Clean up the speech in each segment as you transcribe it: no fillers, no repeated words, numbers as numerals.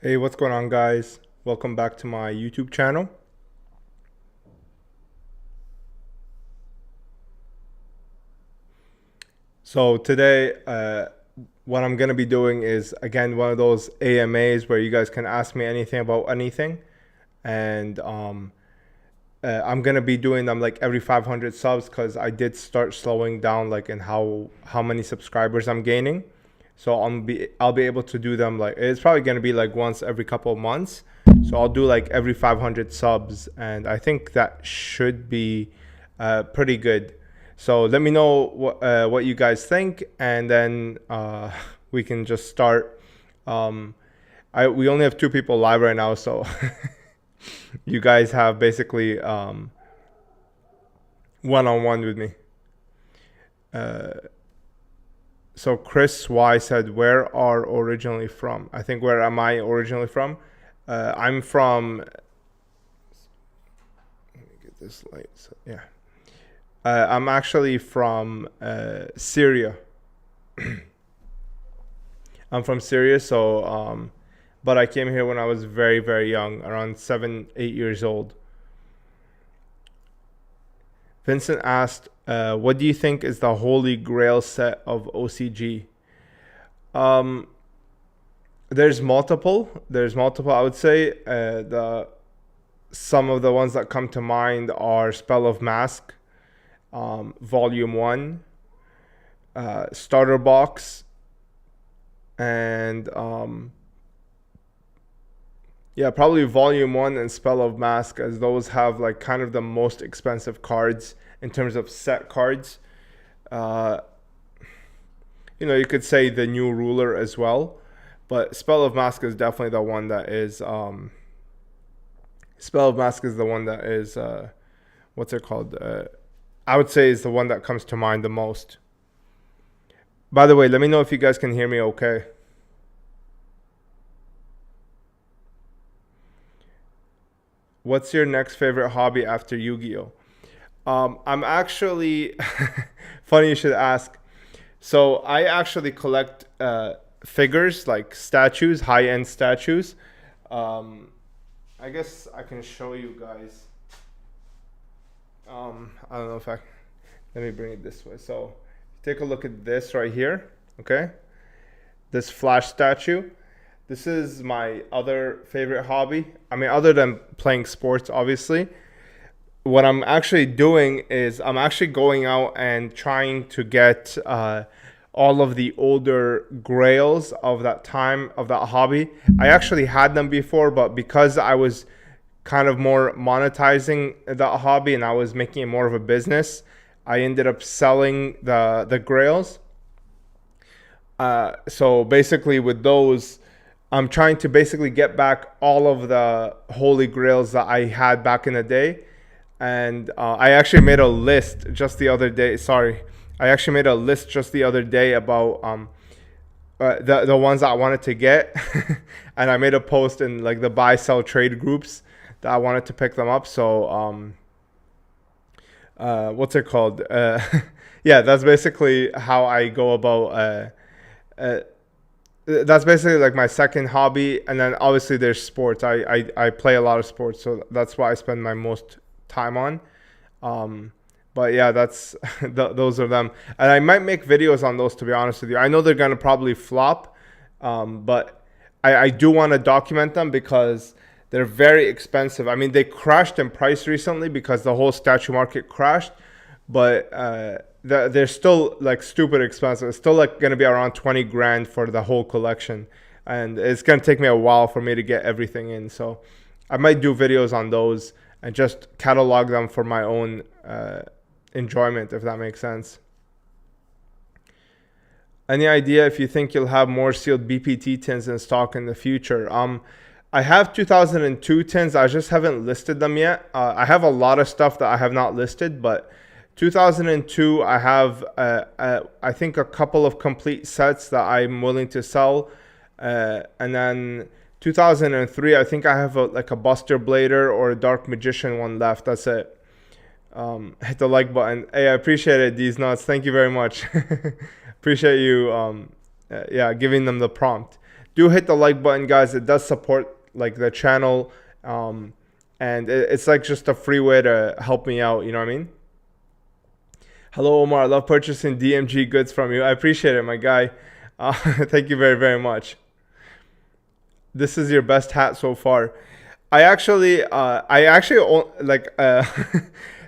Hey, what's going on, guys? Welcome back to my YouTube channel. So today, what I'm gonna be doing is again one of those AMAs where you guys can ask me anything about anything, and I'm gonna be doing them like every 500 subs because I did start slowing down like in how many subscribers I'm gaining. So I'll be able to do them like it's probably gonna be like once every couple of months. So I'll do like every 500 subs, and I think that should be pretty good. So let me know what you guys think, and then we can just start. We only have two people live right now, so you guys have basically one-on-one with me. So Chris Y said, "Where are originally from?" I think where am I originally from? I'm from. Let me get this light. So, yeah, I'm actually from Syria. I'm from Syria, so but I came here when I was very, very young, around 7, 8 years old. Vincent asked, "What do you think is the holy grail set of OCG?" Um, there's multiple. There's multiple. I would say the some of the ones that come to mind are Spell of Mask, Volume One, Starter Box, and yeah, probably Volume 1 and Spell of Mask, as those have like kind of the most expensive cards in terms of set cards. Uh, you could say the New Ruler as well, but Spell of Mask is definitely the one that is. Spell of Mask is the one that is. What's it called? I would say is the one that comes to mind the most. By the way, let me know if you guys can hear me okay. What's your next favorite hobby after Yu-Gi-Oh? I'm actually funny you should ask. So I actually collect figures like statues, high-end statues. Um, I guess I can show you guys. I don't know if I. Let me bring it this way. So take a look at this right here. Okay, this Flash statue. This is my other favorite hobby. I mean, other than playing sports, obviously. What I'm actually doing is I'm actually going out and trying to get all of the older grails of that time, of that hobby. I actually had them before, but because I was kind of more monetizing that hobby and I was making it more of a business, I ended up selling the grails. So basically, with those, I'm trying to basically get back all of the holy grails that I had back in the day. And I actually made a list just the other day. Sorry, I actually made a list just the other day about the ones that I wanted to get, and I made a post in like the buy sell trade groups that I wanted to pick them up. So what's it called? Yeah, that's basically how I go about. That's basically like my second hobby, and then obviously there's sports. I play a lot of sports, so that's why I spend my most time on. But yeah, that's those are them, and I might make videos on those, to be honest with you. I know they're gonna probably flop, but I do want to document them because they're very expensive. I mean, they crashed in price recently because the whole statue market crashed, but they're still like stupid expensive. It's still like gonna be around 20 grand for the whole collection, and it's gonna take me a while for me to get everything in. So I might do videos on those and just catalog them for my own enjoyment, if that makes sense. Any idea if you think you'll have more sealed BPT tins in stock in the future? I have 2002 tins. I just haven't listed them yet. I have a lot of stuff that I have not listed, but 2002, I have, I think, a couple of complete sets that I'm willing to sell. And then 2003, I think I have like a Buster Blader or a Dark Magician one left. That's it. Hit the like button. Hey, I appreciate it, these nuts. Thank you very much. Appreciate you, yeah, giving them the prompt. do hit the like button, guys. It does support like the channel, and it's like just a free way to help me out. You know what I mean? Hello, Omar. I love purchasing DMG goods from you. I appreciate it, my guy. Thank you very, very much. This is your best hat so far. I actually like.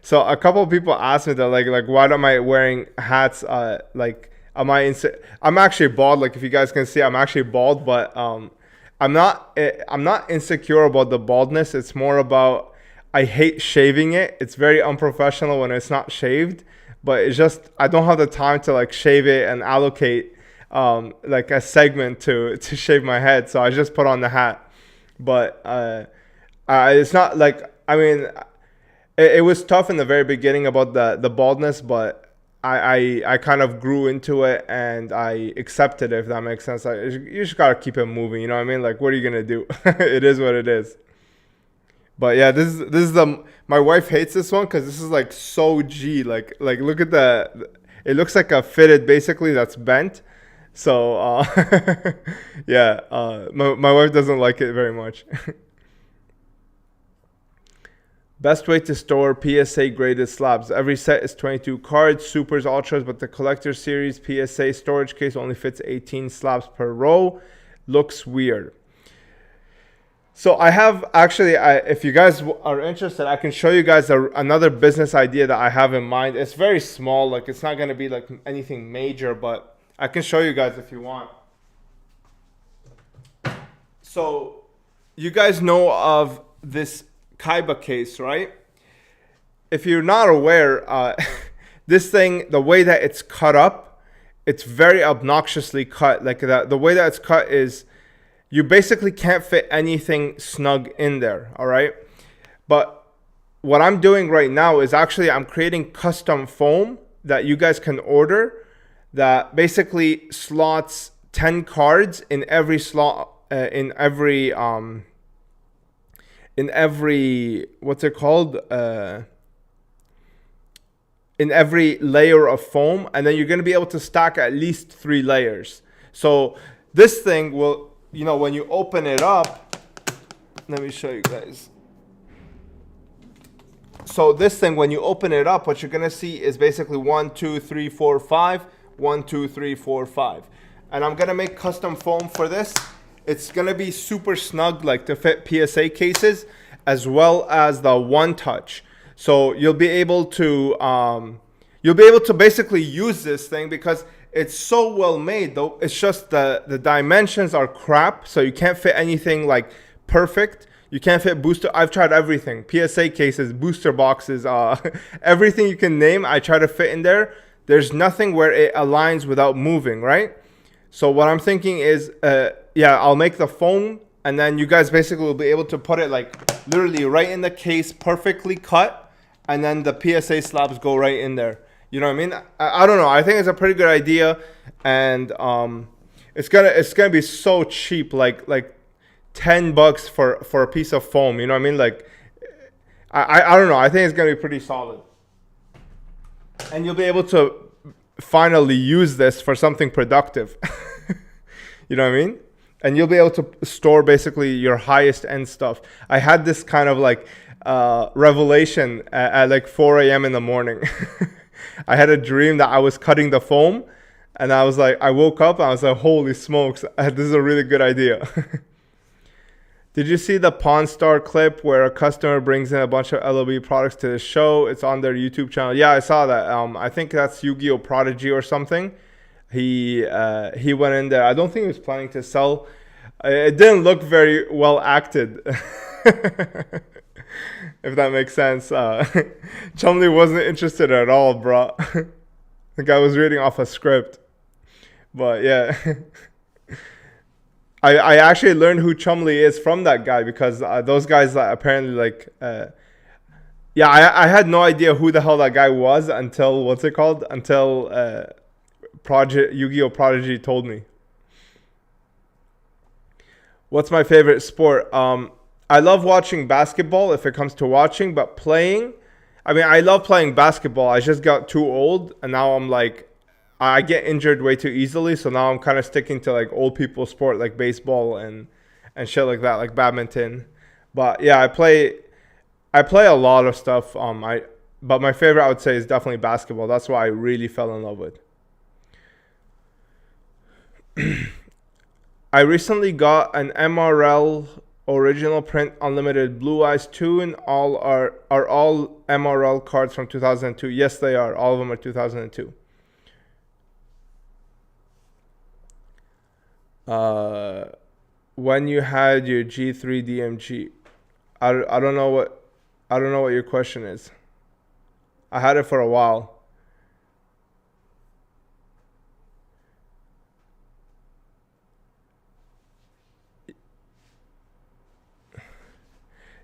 So a couple of people asked me that, like, why am I wearing hats? Like, I'm actually bald. Like, if you guys can see, I'm actually bald, but I'm not insecure about the baldness. It's more about I hate shaving it. It's very unprofessional when it's not shaved. But it's just I don't have the time to like shave it and allocate like a segment to shave my head. So I just put on the hat. But it's not like, I mean, it was tough in the very beginning about the baldness, but I kind of grew into it and I accepted it, if that makes sense. You just gotta keep it moving, you know what I mean? Like, what are you gonna do? It is what it is. But yeah, this is my wife hates this one because this is like so G. Like look at it looks like a fitted basically that's bent. So yeah, my wife doesn't like it very much. Best way to store PSA graded slabs. Every set is 22 cards, supers, ultras, but the collector series PSA storage case only fits 18 slabs per row. Looks weird. So I have actually, if you guys are interested, I can show you guys another business idea that I have in mind. It's very small, like it's not going to be like anything major, but I can show you guys if you want. So you guys know of this Kaiba case, right? If you're not aware, this thing, the way that it's cut up, it's very obnoxiously cut. Like the way that it's cut is, you basically can't fit anything snug in there, all right? But what I'm doing right now is actually I'm creating custom foam that you guys can order that basically slots 10 cards in every slot, in every what's it called? In every layer of foam, and then you're gonna be able to stack at least 3 layers. So this thing will, you know, when you open it up, let me show you guys. So this thing, when you open it up, what you're gonna see is basically 1, 2, 3, 4, 5, 1, 2, 3, 4, 5. And I'm gonna make custom foam for this. It's gonna be super snug, like to fit PSA cases, as well as the one touch. So you'll be able to basically use this thing because it's so well made, though. It's just the dimensions are crap, so you can't fit anything like perfect. You can't fit booster. I've tried everything. PSA cases, booster boxes, everything you can name, I try to fit in there. There's nothing where it aligns without moving, right? So what I'm thinking is, yeah, I'll make the foam, and then you guys basically will be able to put it like literally right in the case, perfectly cut, and then the PSA slabs go right in there. You know what I mean? I don't know. I think it's a pretty good idea, and it's gonna be so cheap, like $10 for a piece of foam. You know what I mean? Like I don't know. I think it's gonna be pretty solid, and you'll be able to finally use this for something productive. You know what I mean? And you'll be able to store basically your highest end stuff. I had this kind of like revelation at like 4 a.m. in the morning. I had a dream that I was cutting the foam, and I was like, I woke up and I was like, holy smokes, this is a really good idea. Did you see the Pawn Star clip where a customer brings in a bunch of LOB products to the show? It's on their YouTube channel. Yeah, I saw that. I think that's Yu-Gi-Oh! Prodigy or something. He went in there. I don't think he was planning to sell. It didn't look very well acted. If that makes sense. Chumley wasn't interested at all, bro. The guy was reading off a script. But yeah. I actually learned who Chumley is from that guy, because those guys apparently like... yeah, I had no idea who the hell that guy was until, what's it called? Until Yu-Gi-Oh! Prodigy told me. What's my favorite sport? I love watching basketball if it comes to watching, but playing, I mean, I love playing basketball. I just got too old, and now I'm like, I get injured way too easily. So now I'm kind of sticking to like old people sport like baseball and shit like that, like badminton. But yeah, I play a lot of stuff. But my favorite I would say is definitely basketball. That's what I really fell in love with. I recently got an MRL original print unlimited Blue Eyes 2 and all are all MRL cards from 2002. Yes, they are. All of them are 2002. When you had your G3 DMG, I don't know what your question is. I had it for a while.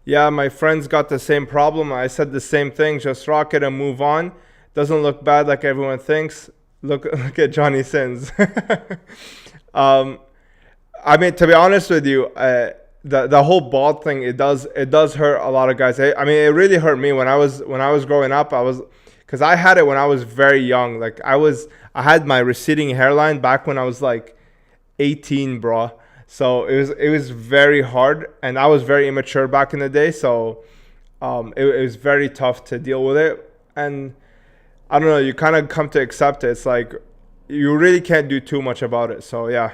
Yeah, my friends got the same problem. I said the same thing. Just rock it and move on. Doesn't look bad like everyone thinks. Look at Johnny Sins. um, I mean, to be honest with you, the whole bald thing it does hurt a lot of guys. I mean, it really hurt me when I was growing up. Because I had it when I was very young. Like I had my receding hairline back when I was like 18, bro. So it was very hard, and I was very immature back in the day. So it was very tough to deal with it, and I don't know. You kind of come to accept it. It's like you really can't do too much about it. So yeah.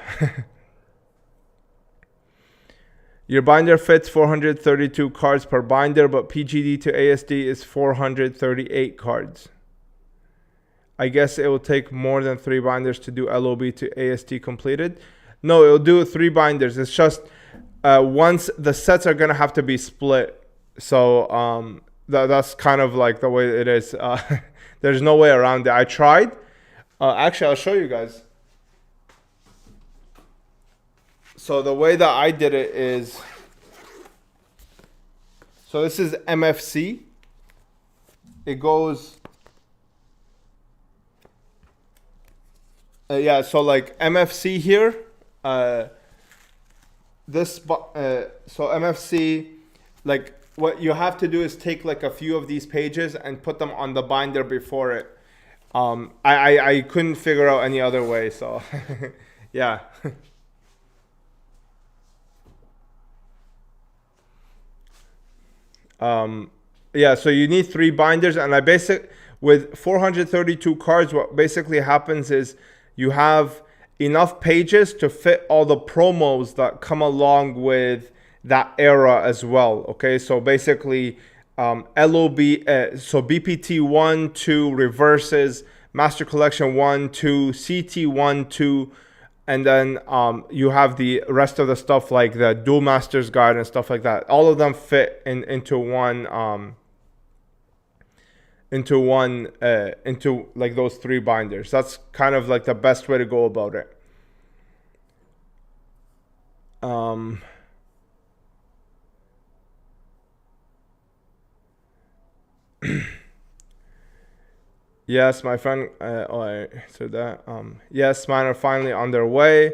Your binder fits 432 cards per binder, but PGD to ASD is 438 cards. I guess it will take more than 3 binders to do LOB to ASD completed. No, it'll do 3 binders. It's just once the sets are going to have to be split. So that's kind of like the way it is. There's no way around it. I tried. Actually, I'll show you guys. So the way that I did it is, so this is MFC. It goes, yeah, so like MFC here, so MFC, like what you have to do is take like a few of these pages and put them on the binder before it. I couldn't figure out any other way, so yeah. Yeah, so you need 3 binders, and with 432 cards, what basically happens is you have enough pages to fit all the promos that come along with that era as well. Okay, so basically LOB, so BPT 1, 2, reverses, Master Collection 1, 2, CT 1, 2, and then you have the rest of the stuff like the Dual Masters Guide and stuff like that. All of them fit into like those 3 binders. That's kind of like the best way to go about it. Yes, my friend. I said that. Yes, mine are finally on their way.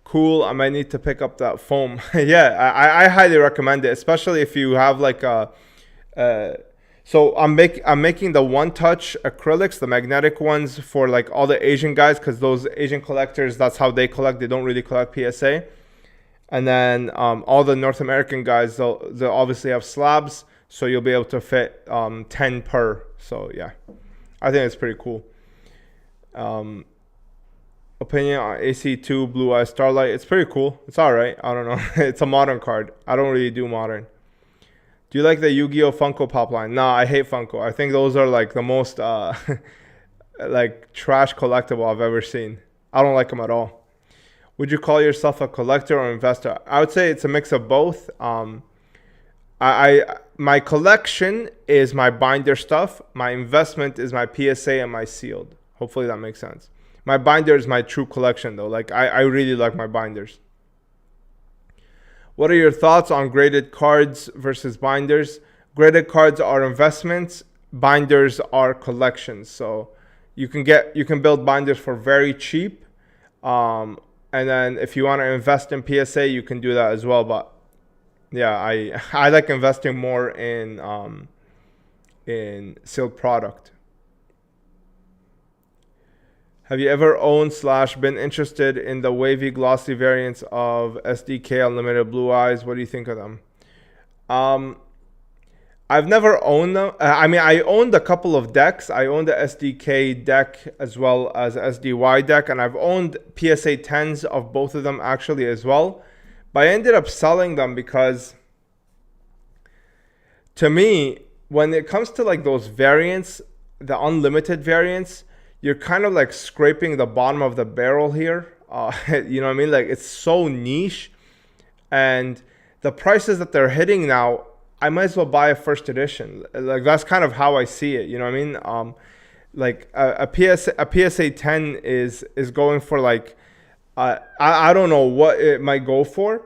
Cool. I might need to pick up that foam. Yeah, I highly recommend it, especially if you have like a. So I'm making the one touch acrylics, the magnetic ones for like all the Asian guys, because those Asian collectors, that's how they collect. They don't really collect PSA. And then all the North American guys, they'll obviously have slabs, so you'll be able to fit 10 per. So yeah. I think it's pretty cool. Opinion on AC2 Blue Eye Starlight. It's pretty cool. It's all right. I don't know. It's a modern card. I don't really do modern. Do you like the Yu-Gi-Oh Funko Pop line? Nah, I hate Funko. I think those are like the most like trash collectible I've ever seen. I don't like them at all. Would you call yourself a collector or investor? I would say it's a mix of both. My collection is my binder stuff. My investment is my PSA and my sealed. Hopefully that makes sense. My binder is my true collection though. Like I really like my binders. What are your thoughts on graded cards versus binders? Graded cards are investments. Binders are collections. So you can build binders for very cheap. And then if you want to invest in PSA, you can do that as well. But yeah, I like investing more in sealed product. Have you ever owned slash been interested in the wavy glossy variants of SDK Unlimited Blue Eyes? What do you think of them? I've never owned them. I mean, I owned a couple of decks. I owned the SDK deck as well as SDY deck, and I've owned PSA 10s of both of them actually as well. But I ended up selling them because, to me, when it comes to like those variants, the unlimited variants, you're kind of like scraping the bottom of the barrel here. You know what I mean? Like, it's so niche, and the prices that they're hitting now, I might as well buy a first edition. Like, that's kind of how I see it. You know what I mean? Like a PSA 10 is going for like, I don't know what it might go for,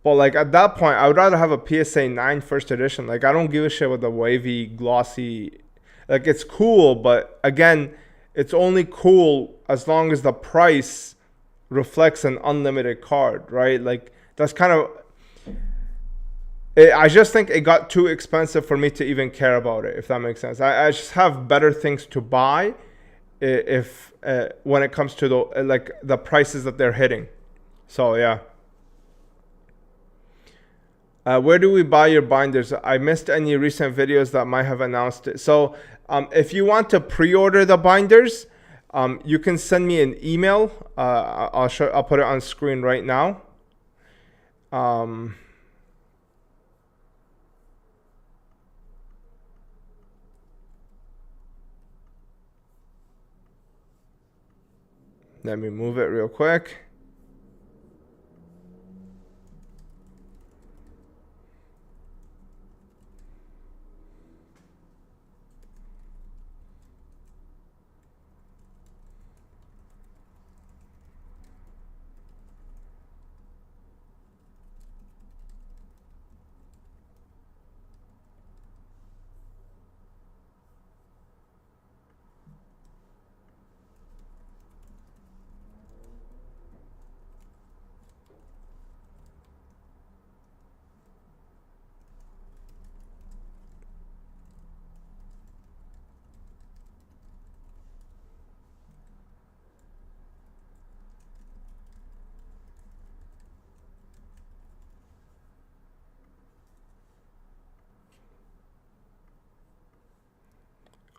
but like at that point, I would rather have a PSA 9 first edition. Like, I don't give a shit with the wavy, glossy. Like, it's cool, but again, it's only cool as long as the price reflects an unlimited card, right? Like, that's kind of, I just think it got too expensive for me to even care about it, if that makes sense. I just have better things to buy if when it comes to the prices that they're hitting. So yeah. Where do we buy your binders? I missed any recent videos that might have announced it. So if you want to pre-order the binders, you can send me an email. I'll put it on screen right now. Let me move it real quick.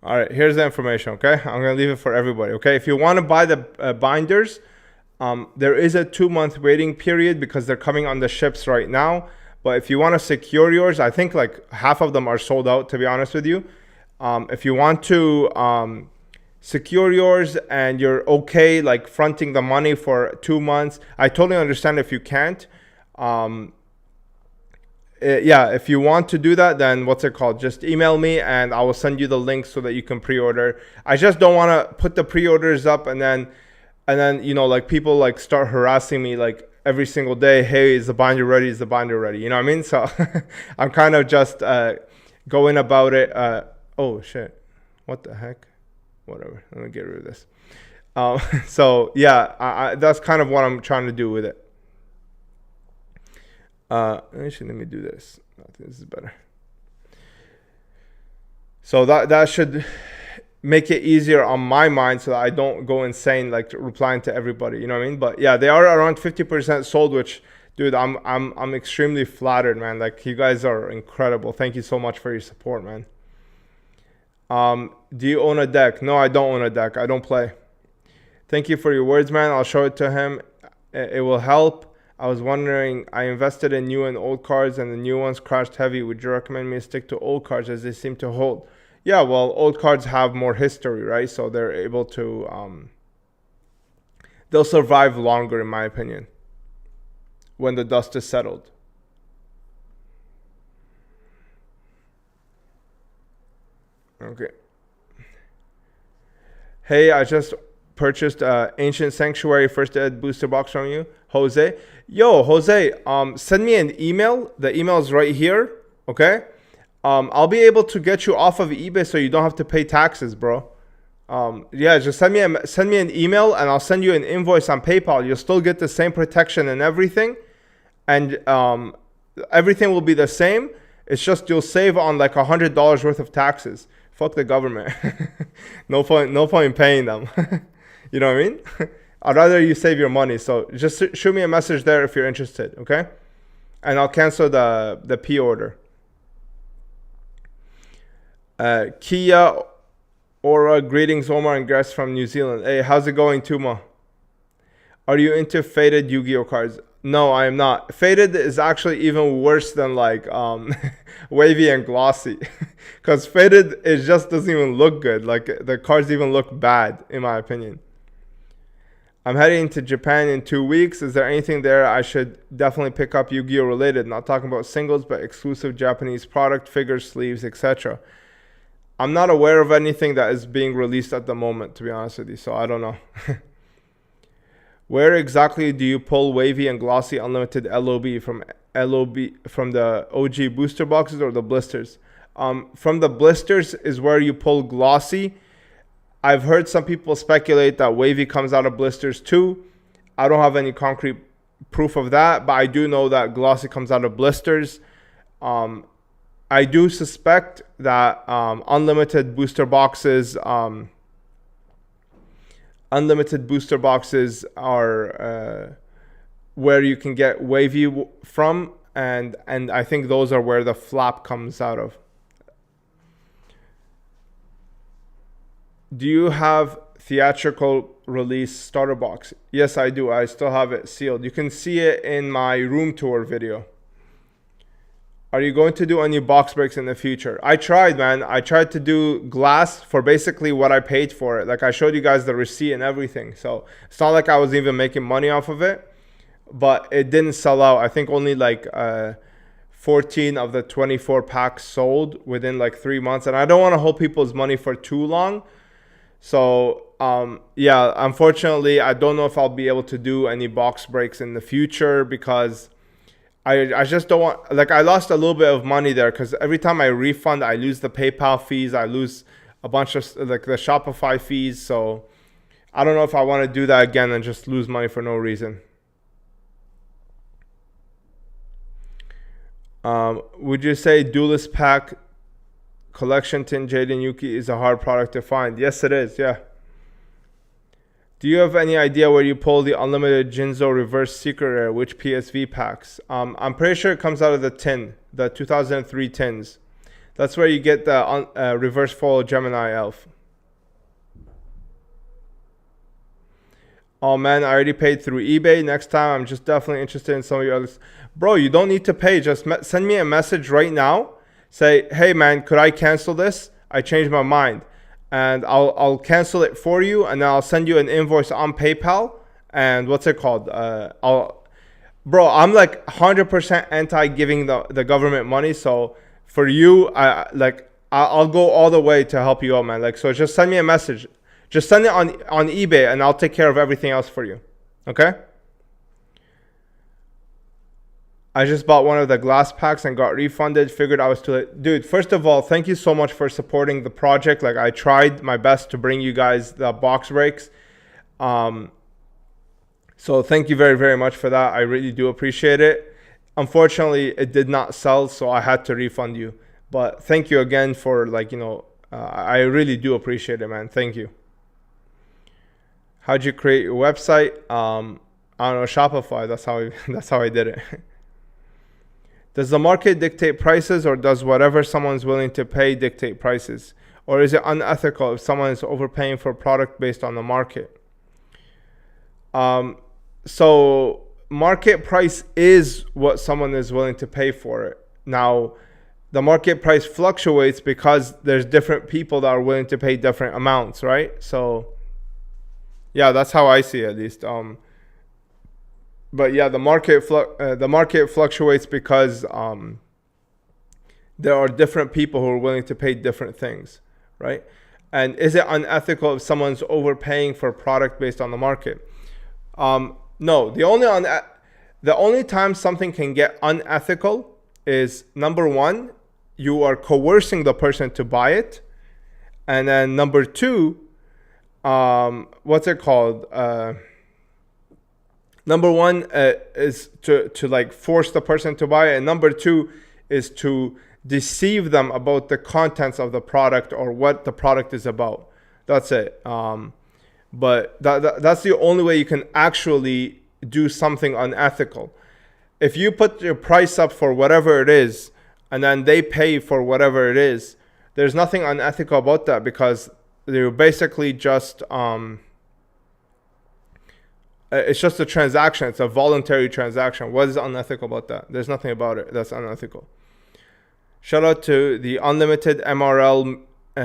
All right, here's the information, okay? I'm going to leave it for everybody, okay? If you want to buy the binders, there is a 2-month waiting period because they're coming on the ships right now. But if you want to secure yours, I think like half of them are sold out, to be honest with you. If you want to secure yours and you're okay like fronting the money for 2 months, I totally understand if you can't. Yeah, if you want to do that, then what's it called? Just email me and I will send you the link so that you can pre-order. I just don't want to put the pre-orders up and then you know, like people like start harassing me like every single day. Hey, is the binder ready? Is the binder ready? You know what I mean? So I'm kind of just going about it. Oh shit, what the heck? Whatever. Let me get rid of this. So yeah, that's kind of what I'm trying to do with it. Actually, let me do this. This is better. So that should make it easier on my mind so that I don't go insane like replying to everybody. You know what I mean? But yeah, they are around 50% sold, which, dude, I'm extremely flattered, man. Like, you guys are incredible. Thank you so much for your support, man. Do you own a deck? No, I don't own a deck. I don't play. Thank you for your words, man. I'll show it to him. It will help. I was wondering, I invested in new and old cards and the new ones crashed heavy. Would you recommend me to stick to old cards as they seem to hold? Yeah, well, old cards have more history, right? So they're able to, they'll survive longer, in my opinion, when the dust is settled. Okay. Hey, I just purchased Ancient Sanctuary first ed booster box from you, Jose. Yo, Jose, send me an email. The email is right here, okay? I'll be able to get you off of eBay so you don't have to pay taxes, bro. Yeah, just send me an email and I'll send you an invoice on PayPal. You'll still get the same protection and everything, and everything will be the same. It's just you'll save on like $100 worth of taxes. Fuck the government. No point in paying them. You know what I mean? I'd rather you save your money. So just shoot me a message there if you're interested, okay? And I'll cancel the P-order. Kia Aura, greetings, Omar and guests from New Zealand. Hey, how's it going, Tuma? Are you into faded Yu-Gi-Oh cards? No, I am not. Faded is actually even worse than like wavy and glossy, because faded, it just doesn't even look good. Like the cards even look bad, in my opinion. I'm heading to Japan in 2 weeks. Is there anything there I should definitely pick up Yu-Gi-Oh related? Not talking about singles, but exclusive Japanese product, figures, sleeves, etc. I'm not aware of anything that is being released at the moment, to be honest with you, so I don't know. Where exactly do you pull wavy and glossy unlimited LOB from the OG booster boxes or the blisters? From the blisters is where you pull glossy. I've heard some people speculate that wavy comes out of blisters too. I don't have any concrete proof of that, but I do know that glossy comes out of blisters. I do suspect that unlimited booster boxes are where you can get wavy from, and I think those are where the flap comes out of. Do you have theatrical release starter box? Yes, I do. I still have it sealed. You can see it in my room tour video. Are you going to do any box breaks in the future? I tried, man. I tried to do glass for basically what I paid for it. Like I showed you guys the receipt and everything. So it's not like I was even making money off of it, but it didn't sell out. I think only like 14 of the 24 packs sold within like 3 months. And I don't want to hold people's money for too long. So yeah, unfortunately, I don't know if I'll be able to do any box breaks in the future, because I just don't want, like I lost a little bit of money there, because every time I refund, I lose the PayPal fees. I lose a bunch of like the Shopify fees. So I don't know if I want to do that again and just lose money for no reason. Would you say Duelist Pack Collection Tin Jaden Yuki is a hard product to find? Yes, it is. Yeah. Do you have any idea where you pull the unlimited Jinzo reverse secret rare, which PSV packs? I'm pretty sure it comes out of the tin, the 2003 tins. That's where you get the reverse foil Gemini elf. Oh man, I already paid through eBay. Next time, I'm just definitely interested in some of your others. Bro, you don't need to pay. Just send me a message right now. Say, hey man, could I cancel this? I changed my mind. And I'll cancel it for you, and then I'll send you an invoice on PayPal. And what's it called? Bro, I'm like 100% anti giving the government money. So for you, I'll go all the way to help you out, man. Like, so just send me a message. Just send it on eBay, and I'll take care of everything else for you. Okay? I just bought one of the glass packs and got refunded. Figured I was too late. Dude, first of all, thank you so much for supporting the project. Like, I tried my best to bring you guys the box breaks. So thank you very, very much for that. I really do appreciate it. Unfortunately, it did not sell, so I had to refund you. But thank you again for, like, you know, I really do appreciate it, man. Thank you. How'd you create your website? I don't know, Shopify. That's how I did it. Does the market dictate prices, or does whatever someone's willing to pay dictate prices? Or is it unethical if someone is overpaying for a product based on the market? So market price is what someone is willing to pay for it. Now, the market price fluctuates because there's different people that are willing to pay different amounts, right? So yeah, that's how I see it, at least. But yeah, the market fluctuates because there are different people who are willing to pay different things, right? And is it unethical if someone's overpaying for a product based on the market? No, the only time something can get unethical is, number one, you are coercing the person to buy it, and then number two, what's it called? Number one is to like force the person to buy it, and number two is to deceive them about the contents of the product or what the product is about. That's it. But that's the only way you can actually do something unethical. If you put your price up for whatever it is, and then they pay for whatever it is, there's nothing unethical about that, because they're basically just it's just a transaction. It's a voluntary transaction. What is unethical about that? There's nothing about it that's unethical. Shout out to the unlimited MRL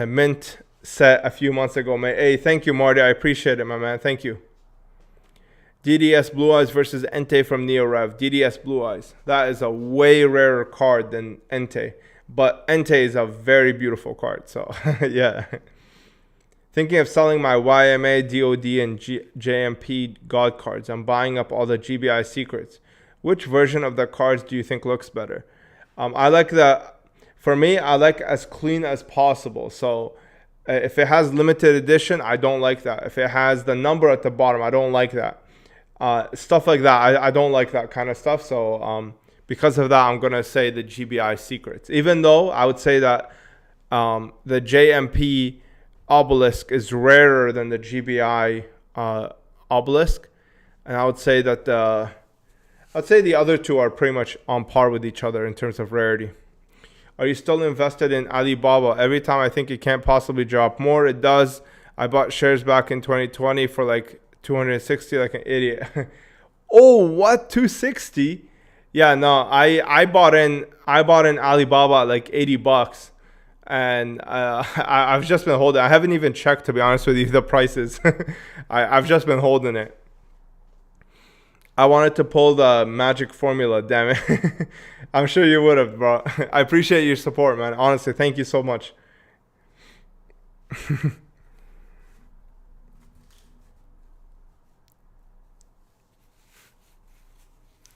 mint set a few months ago. Hey, thank you, Marty. I appreciate it, my man. Thank you. DDS Blue Eyes versus Entei from NeoRev. DDS Blue Eyes. That is a way rarer card than Entei. But Entei is a very beautiful card. So, yeah. Thinking of selling my YMA, DOD, and JMP God cards. I'm buying up all the GBI secrets. Which version of the cards do you think looks better? For me, I like as clean as possible. So if it has limited edition, I don't like that. If it has the number at the bottom, I don't like that. Stuff like that, I don't like that kind of stuff. So because of that, I'm going to say the GBI secrets. Even though I would say that the JMP obelisk is rarer than the GBI obelisk. And I would say that the other two are pretty much on par with each other in terms of rarity. Are you still invested in Alibaba? Every time I think it can't possibly drop more, it does. I bought shares back in 2020 for like 260, like an idiot. Oh, what? 260? Yeah, no, I bought in Alibaba at like $80, and I've just been holding. I haven't even checked, to be honest with you, the prices. I've just been holding it. I wanted to pull the magic formula, damn it. I'm sure you would have, bro. I appreciate your support, man. Honestly, thank you so much.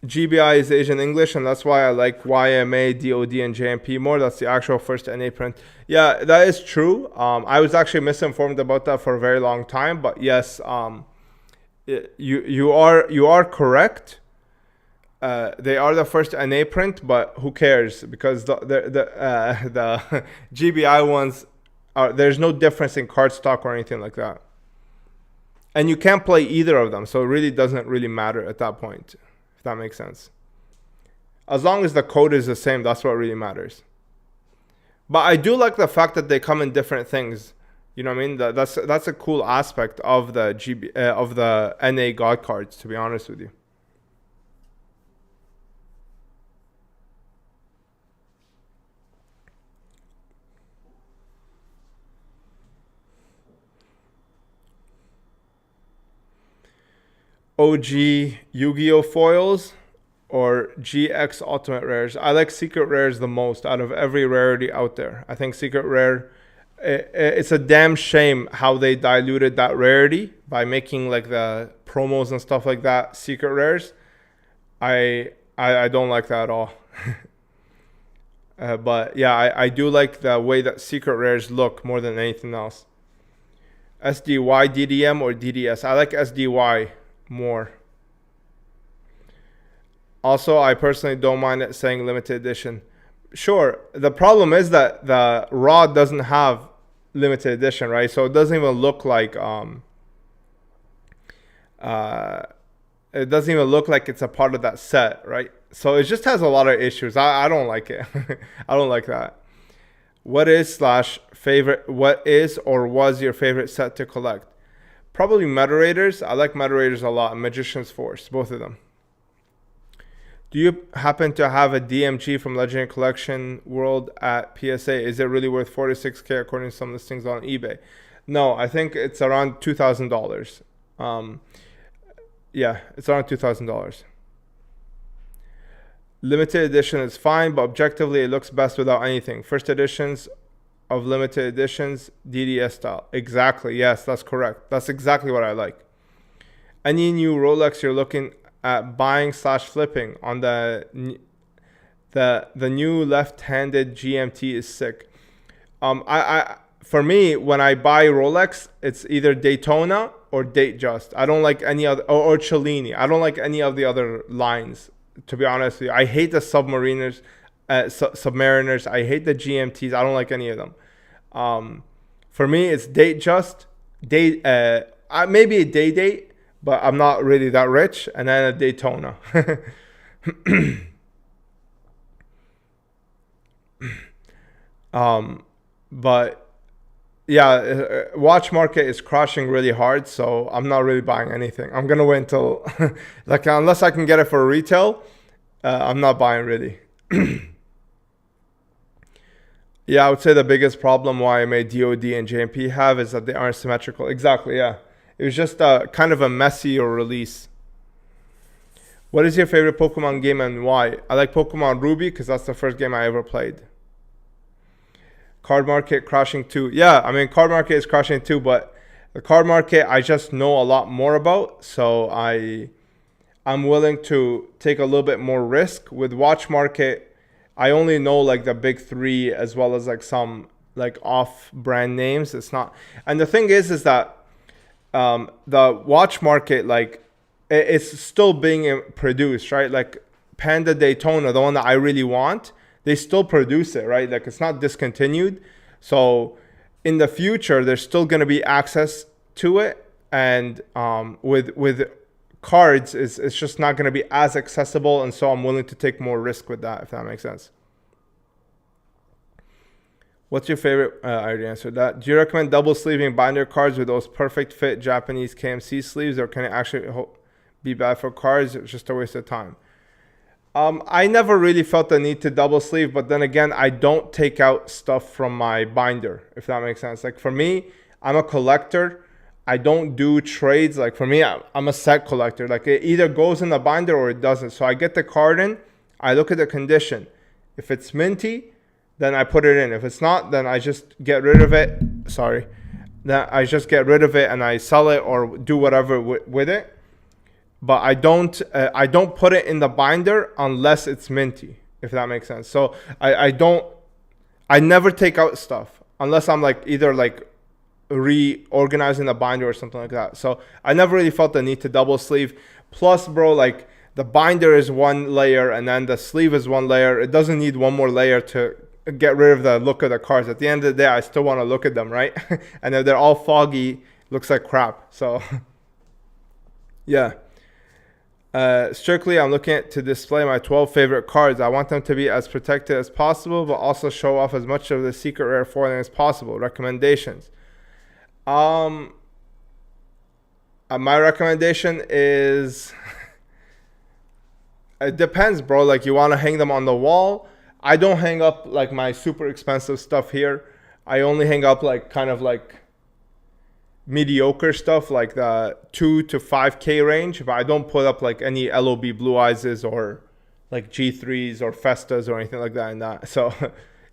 GBI is Asian English, and that's why I like YMA, DOD, and JMP more. That's the actual first NA print. Yeah, that is true. I was actually misinformed about that for a very long time, but yes, you are correct. They are the first NA print, but who cares? Because the GBI ones there's no difference in card stock or anything like that, and you can't play either of them, so it really doesn't really matter at that point. If that makes sense. As long as the code is the same, that's what really matters. But I do like the fact that they come in different things. You know what I mean? That's a cool aspect of the NA God cards, to be honest with you. OG Yu-Gi-Oh foils or GX Ultimate Rares? I like Secret Rares the most out of every rarity out there. I think Secret Rare, it's a damn shame how they diluted that rarity by making like the promos and stuff like that Secret Rares. I don't like that at all. But yeah, I do like the way that Secret Rares look more than anything else. SDY, DDM, or DDS? I like SDY more. Also, I personally don't mind it saying limited edition. Sure, the problem is that the raw doesn't have limited edition, right? So it doesn't even look like it doesn't even look like it's a part of that set, right? So it just has a lot of issues. I don't like it. I don't like that. What is or was your favorite set to collect? Probably Meta Raiders. I like Meta Raiders a lot. Magician's Force, both of them. Do you happen to have a DMG from Legendary Collection World at PSA? Is it really worth $46K according to some listings on eBay? No, I think it's around $2,000. Yeah, it's around $2,000. Limited edition is fine, but objectively it looks best without anything. First editions of limited editions, DDS style. Exactly. Yes, that's correct. That's exactly what I like. Any new Rolex you're looking at buying / flipping on the new left-handed GMT is sick. For me, when I buy Rolex, it's either Daytona or Datejust. I don't like any other, or Cellini. I don't like any of the other lines, to be honest with you. I hate the Submariners. Submariners. I hate the GMTs. I don't like any of them. For me, it's Datejust. maybe a day date, but I'm not really that rich. And then a Daytona. But yeah, watch market is crashing really hard, so I'm not really buying anything. I'm gonna wait until like unless I can get it for retail, I'm not buying really. Yeah, I would say the biggest problem why I made DOD and JMP have is that they aren't symmetrical. Exactly, yeah. It was just kind of a messier release. What is your favorite Pokemon game and why? I like Pokemon Ruby because that's the first game I ever played. Card market crashing too. Yeah, I mean, card market is crashing too, but the card market I just know a lot more about, so I'm willing to take a little bit more risk. With watch market, I only know like the big three as well as like some like off brand names. It's not, and the thing is that the watch market, like it's still being produced, right? Like Panda Daytona, the one that I really want, they still produce it, right? Like it's not discontinued. So in the future, there's still going to be access to it. And with cards, it's just not going to be as accessible. And so I'm willing to take more risk with that, if that makes sense. What's your favorite? I already answered that. Do you recommend double sleeving binder cards with those perfect fit Japanese KMC sleeves, or can it actually be bad for cards? It's just a waste of time. I never really felt the need to double sleeve, but then again, I don't take out stuff from my binder, if that makes sense. Like for me, I'm a collector. I don't do trades. Like for me, I'm a set collector. Like it either goes in the binder or it doesn't. So I get the card in, I look at the condition. If it's minty, then I put it in. If it's not, then I just get rid of it. Sorry. Then I just get rid of it and I sell it or do whatever with it. But I don't put it in the binder unless it's minty, if that makes sense. So I never take out stuff unless I'm like either like reorganizing the binder or something like that. So I never really felt the need to double sleeve. Plus, bro, like the binder is one layer and then the sleeve is one layer. It doesn't need one more layer to get rid of the look of the cards. At the end of the day, I still want to look at them, right? And if they're all foggy, looks like crap. So yeah. Strictly, I'm looking to display my 12 favorite cards. I want them to be as protected as possible, but also show off as much of the secret rare foiling as possible. Recommendations. My recommendation is, it depends, bro. Like you want to hang them on the wall. I don't hang up like my super expensive stuff here. I only hang up like kind of like mediocre stuff, like the 2 to 5K range, but I don't put up like any LOB Blue Eyes or like G3s or Festas or anything like that in that. So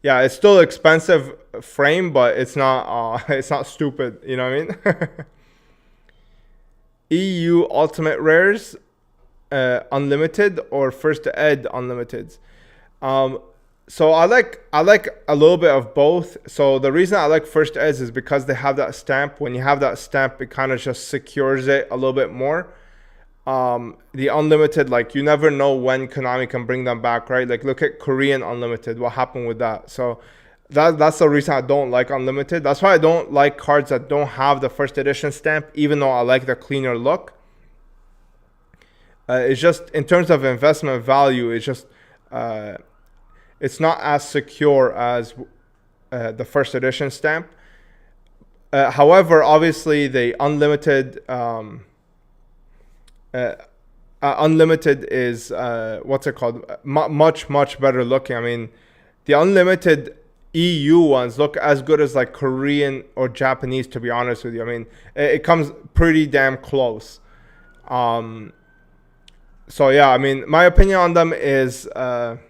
yeah, it's still expensive frame, but it's not stupid, you know what I mean? EU Ultimate Rares Unlimited or First Ed Unlimiteds. So I like a little bit of both. So the reason I like First Eds is because they have that stamp. When you have that stamp, it kind of just secures it a little bit more. The Unlimited, like you never know when Konami can bring them back, right? Like look at Korean Unlimited, what happened with that? So that's the reason I don't like Unlimited. That's why I don't like cards that don't have the first edition stamp, even though I like the cleaner look. It's just in terms of investment value, it's just it's not as secure as the first edition stamp. However, obviously the Unlimited Unlimited is what's it called? Much better looking. I mean, the Unlimited EU ones look as good as like Korean or Japanese, to be honest with you. I mean, it comes pretty damn close. So yeah, I mean, my opinion on them is they're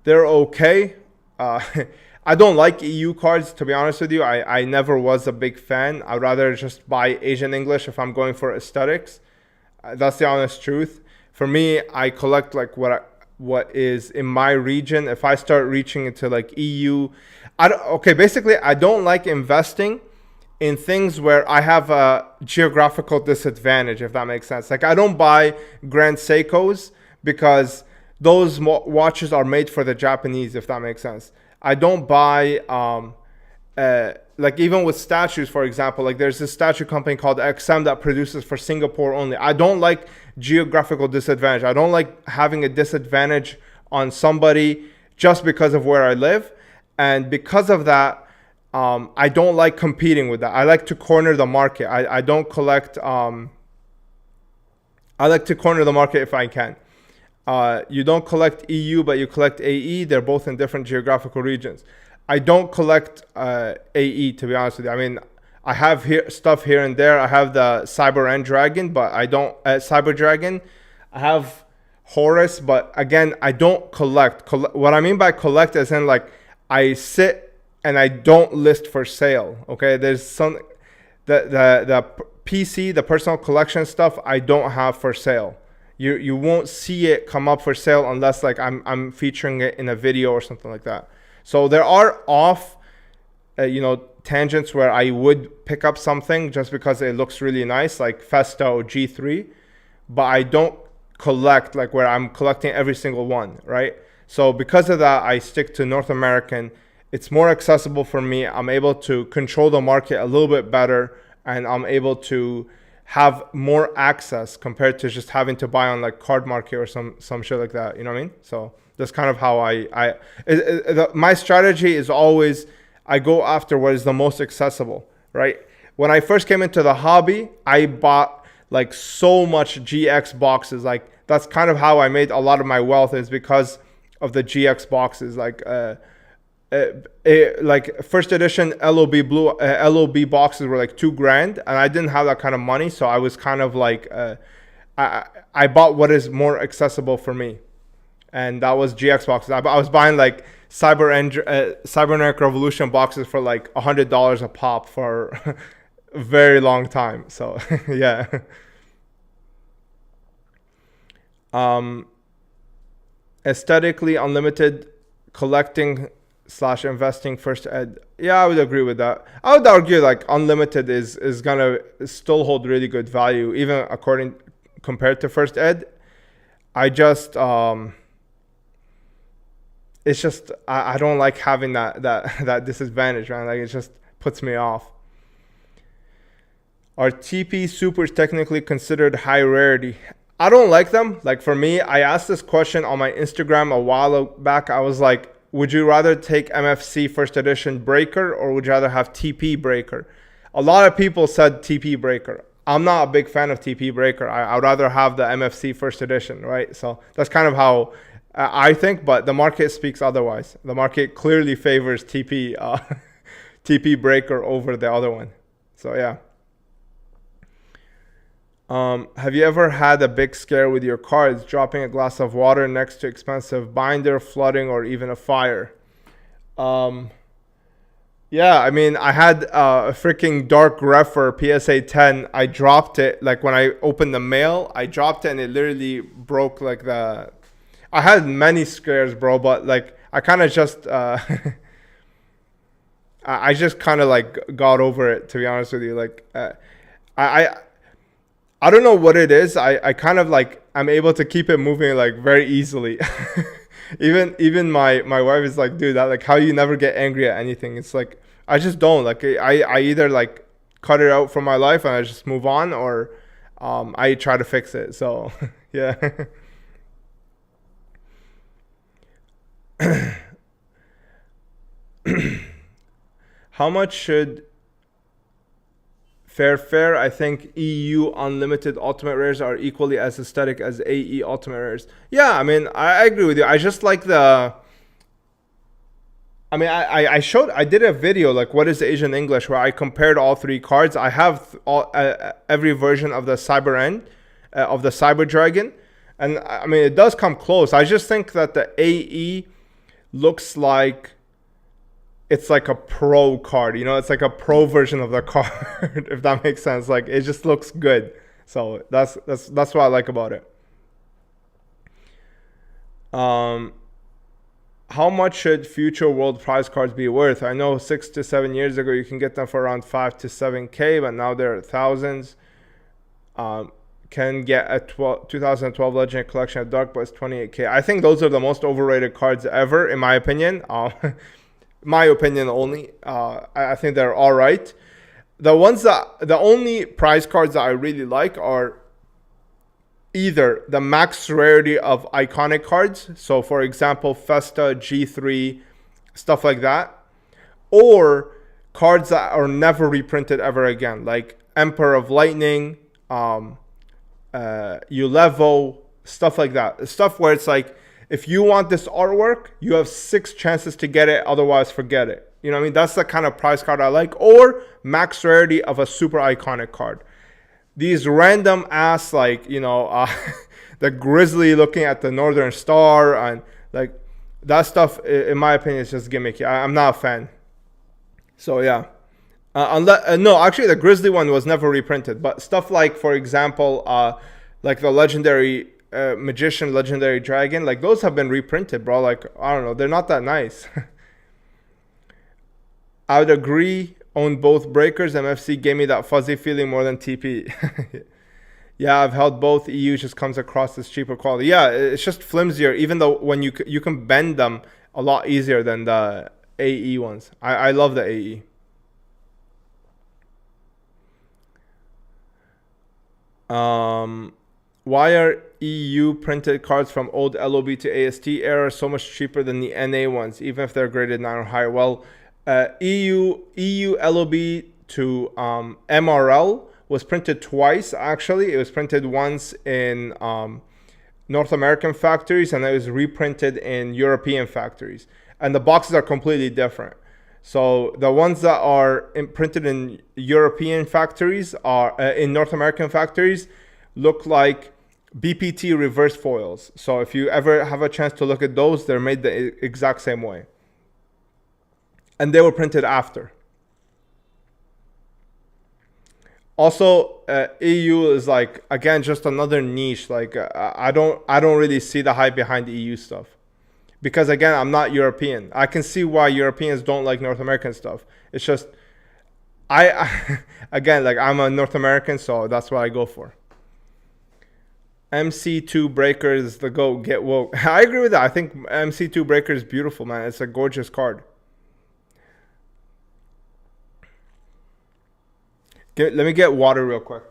okay. I don't like EU cards, to be honest with you. I never was a big fan. I'd rather just buy Asian English if I'm going for aesthetics. That's the honest truth. For me, I collect like what is in my region. If I start reaching into like EU, basically I don't like investing in things where I have a geographical disadvantage, if that makes sense. Like I don't buy Grand Seikos because those watches are made for the Japanese, if that makes sense. I don't buy like even with statues, for example, like there's this statue company called XM that produces for Singapore only. I don't like geographical disadvantage. I don't like having a disadvantage on somebody just because of where I live. And because of that, I don't like competing with that. I like to corner the market. I don't collect, I like to corner the market if I can. You don't collect EU, but you collect AE. They're both in different geographical regions. I don't collect AE, to be honest with you. I mean, I have stuff here and there. I have the Cyber End Dragon, but I don't Cyber Dragon. I have Horus, but again, I don't collect. What I mean by collect is in like I sit and I don't list for sale. Okay, there's some the PC, the personal collection stuff, I don't have for sale. You won't see it come up for sale unless like I'm featuring it in a video or something like that. So there are tangents where I would pick up something just because it looks really nice, like Festo G3, but I don't collect like where I'm collecting every single one, right? So because of that, I stick to North American. It's more accessible for me. I'm able to control the market a little bit better, and I'm able to have more access compared to just having to buy on like Card Market or some shit like that. You know what I mean? So that's kind of how my strategy is always I go after what is the most accessible, right? When I first came into the hobby, I bought like so much GX boxes. Like that's kind of how I made a lot of my wealth, is because of the GX boxes. Like like first edition LOB boxes were like $2,000, and I didn't have that kind of money, so I was kind of like I bought what is more accessible for me, and that was GX boxes. I was buying like Cybernetic Revolution boxes for like $100 a pop for a very long time. So yeah. Aesthetically unlimited collecting / investing first ed. Yeah, I would agree with that. I would argue like unlimited is gonna still hold really good value, even compared to first ed. I just it's just I don't like having that disadvantage, man. Like it just puts me off. Are TP supers technically considered high rarity? I don't like them. Like for me, I asked this question on my Instagram a while back. I was like, would you rather take MFC first edition breaker, or would you rather have TP breaker? A lot of people said TP breaker. I'm not a big fan of TP breaker. I would rather have the MFC first edition, right? So that's kind of how I think, but the market speaks otherwise. The market clearly favors TP TP breaker over the other one. So yeah. Have you ever had a big scare with your cards, dropping a glass of water next to expensive binder, flooding, or even a fire? Yeah, I mean, I had a freaking dark Refer PSA 10. I dropped it, like when I opened the mail, I dropped it and it literally broke like I had many scares, bro, but like I kind of just, I just kind of like got over it, to be honest with you. Like, I don't know what it is. I kind of like, I'm able to keep it moving like very easily. even my wife is like, dude, that like how you never get angry at anything. It's like, I just don't. Like I either like cut it out from my life and I just move on, or I try to fix it. So yeah. How much should fair? I think EU unlimited ultimate rares are equally as aesthetic as AE ultimate rares. Yeah, I mean, I agree with you. I just like I did a video like what is Asian English, where I compared all three cards. I have every version of the Cyber End, of the Cyber Dragon, and I mean it does come close. I just think that the AE looks like it's like a pro card, you know, it's like a pro version of the card, if that makes sense. Like it just looks good. So that's what I like about it. How much should future world prize cards be worth? I know 6 to 7 years ago you can get them for around 5 to 7K, but now they're thousands. Can get a 2012 Legendary Collection of Dark, but it's 28K. I think those are the most overrated cards ever, in my opinion. My opinion only. I think they're all right. The only prize cards that I really like are either the max rarity of iconic cards. So, for example, Festa, G3, stuff like that, or cards that are never reprinted ever again, like Emperor of Lightning, Ulevo, stuff like that. Stuff where it's like, if you want this artwork, you have 6 chances to get it, otherwise forget it. You know what I mean? That's the kind of prize card I like. Or max rarity of a super iconic card. These random ass, like, the Grizzly looking at the Northern Star, and like that stuff, in my opinion, is just gimmicky. I'm not a fan. So yeah. No, actually, the Grizzly one was never reprinted. But stuff like, for example, like the legendary Magician, legendary Dragon, like those have been reprinted, bro. Like, I don't know, they're not that nice. I would agree. Own both breakers. MFC gave me that fuzzy feeling more than TP. Yeah, I've held both. EU just comes across as cheaper quality. Yeah, it's just flimsier. Even though when you can bend them a lot easier than the AE ones. I love the AE. Why are EU printed cards from old LOB to AST era so much cheaper than the NA ones, even if they're graded 9 or higher? Well, EU LOB to MRL was printed twice, actually. It was printed once in North American factories, and it was reprinted in European factories. And the boxes are completely different. So the ones that are printed in European factories are in North American factories look like BPT reverse foils. So if you ever have a chance to look at those, they're made the exact same way. And they were printed after. Also, EU is like, again, just another niche. Like I don't really see the hype behind the EU stuff. Because again, I'm not European. I can see why Europeans don't like North American stuff. It's just, again, like I'm a North American, so that's what I go for. MC2 Breaker is the GOAT. Get woke. I agree with that. I think MC2 Breaker is beautiful, man. It's a gorgeous card. Let me get water real quick.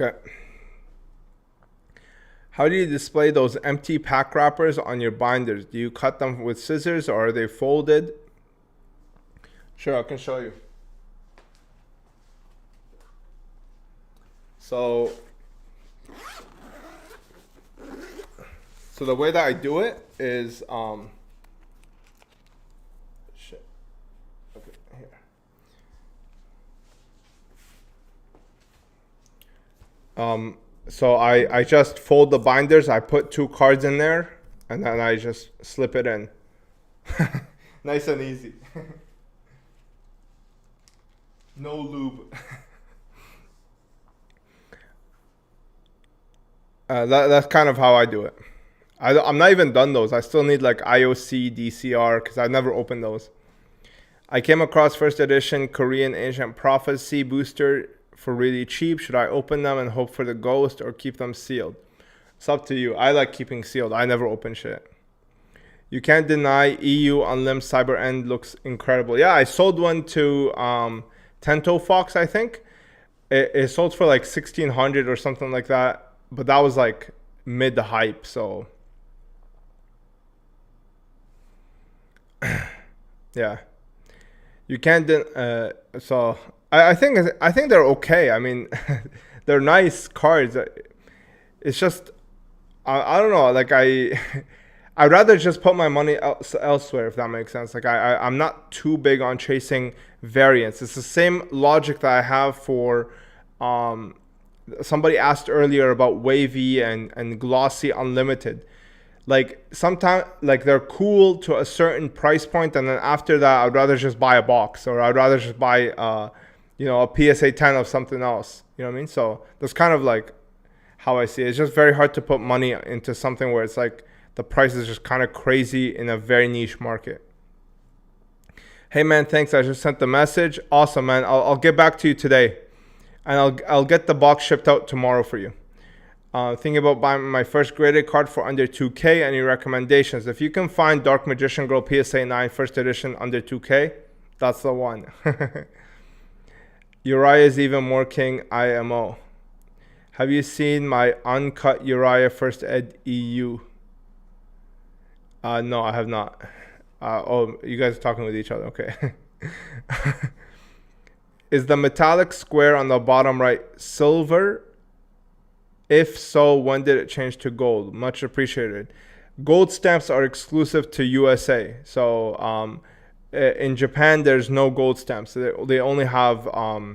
Okay. How do you display those empty pack wrappers on your binders? Do you cut them with scissors or are they folded? Sure, I can show you. So the way that I do it is shit. Okay, here. So I just fold the binders. I put 2 cards in there, and then I just slip it in. Nice and easy. No lube. That's kind of how I do it. I'm not even done those. I still need like IOC, DCR, because I've never opened those. I came across first edition Korean Ancient Prophecy booster for really cheap. Should I open them and hope for the ghost or keep them sealed? It's up to you. I like keeping sealed. I never open shit. You can't deny EU Unlim Cyber End looks incredible. Yeah, I sold one to Tento Fox, I think. It sold for like 1,600 or something like that. But that was like mid the hype, so yeah. You can't so I think they're okay. I mean, they're nice cards. It's just I don't know. Like I'd rather just put my money elsewhere, if that makes sense. Like I'm not too big on chasing variants. It's the same logic that I have for somebody asked earlier about wavy and glossy unlimited. Like sometimes like they're cool to a certain price point, and then after that I'd rather just buy a box, or I'd rather just buy a PSA 10 of something else. You know what I mean? So that's kind of like how I see it. It's just very hard to put money into something where it's like the price is just kind of crazy in a very niche market. Hey man, thanks. I just sent the message. Awesome, man. I'll get back to you today, and I'll get the box shipped out tomorrow for you. Thinking about buying my first graded card for under 2K. Any recommendations? If you can find Dark Magician Girl PSA 9 first edition under 2K, that's the one. Uriah is even more king IMO. Have you seen my uncut Uriah first ed EU? No, I have not. Oh, you guys are talking with each other. Okay. Is the metallic square on the bottom right silver? If so, when did it change to gold? Much appreciated. Gold stamps are exclusive to USA. So in Japan, there's no gold stamps. They only have I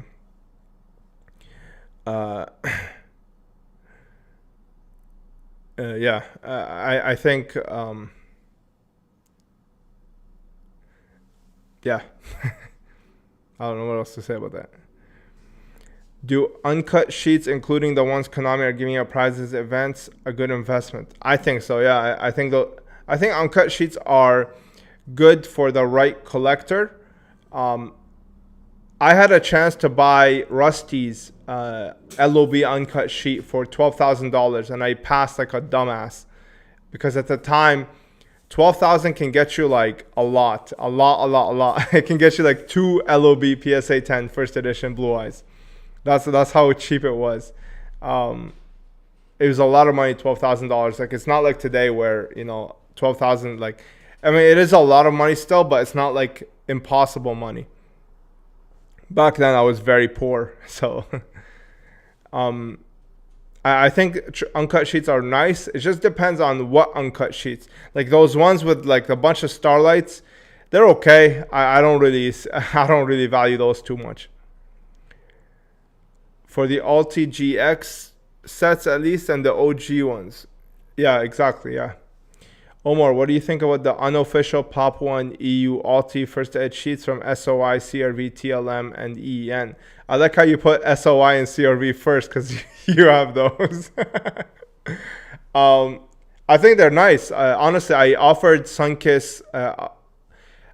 think yeah. I don't know what else to say about that. Do uncut sheets, including the ones Konami are giving out prizes events, a good investment? I think so. Yeah, I think uncut sheets are good for the right collector. I had a chance to buy Rusty's LOB uncut sheet for $12,000, and I passed like a dumbass because at the time, 12,000 can get you like a lot. It can get you like 2 LOB PSA 10 first edition Blue Eyes. That's how cheap it was. It was a lot of money, $12,000. Like it's not like today where 12,000. Like, I mean, it is a lot of money still, but it's not like impossible money. Back then, I was very poor, so I think uncut sheets are nice. It just depends on what uncut sheets. Like those ones with like a bunch of starlights, they're okay. I don't really value those too much. For the Alti GX sets at least, and the OG ones. Yeah, exactly, yeah. Omar, what do you think about the unofficial Pop 1 EU Alti first ed sheets from SOI, CRV, TLM, and EEN? I like how you put SOI and CRV first because you have those. I think they're nice. Honestly, I offered Sunkiss.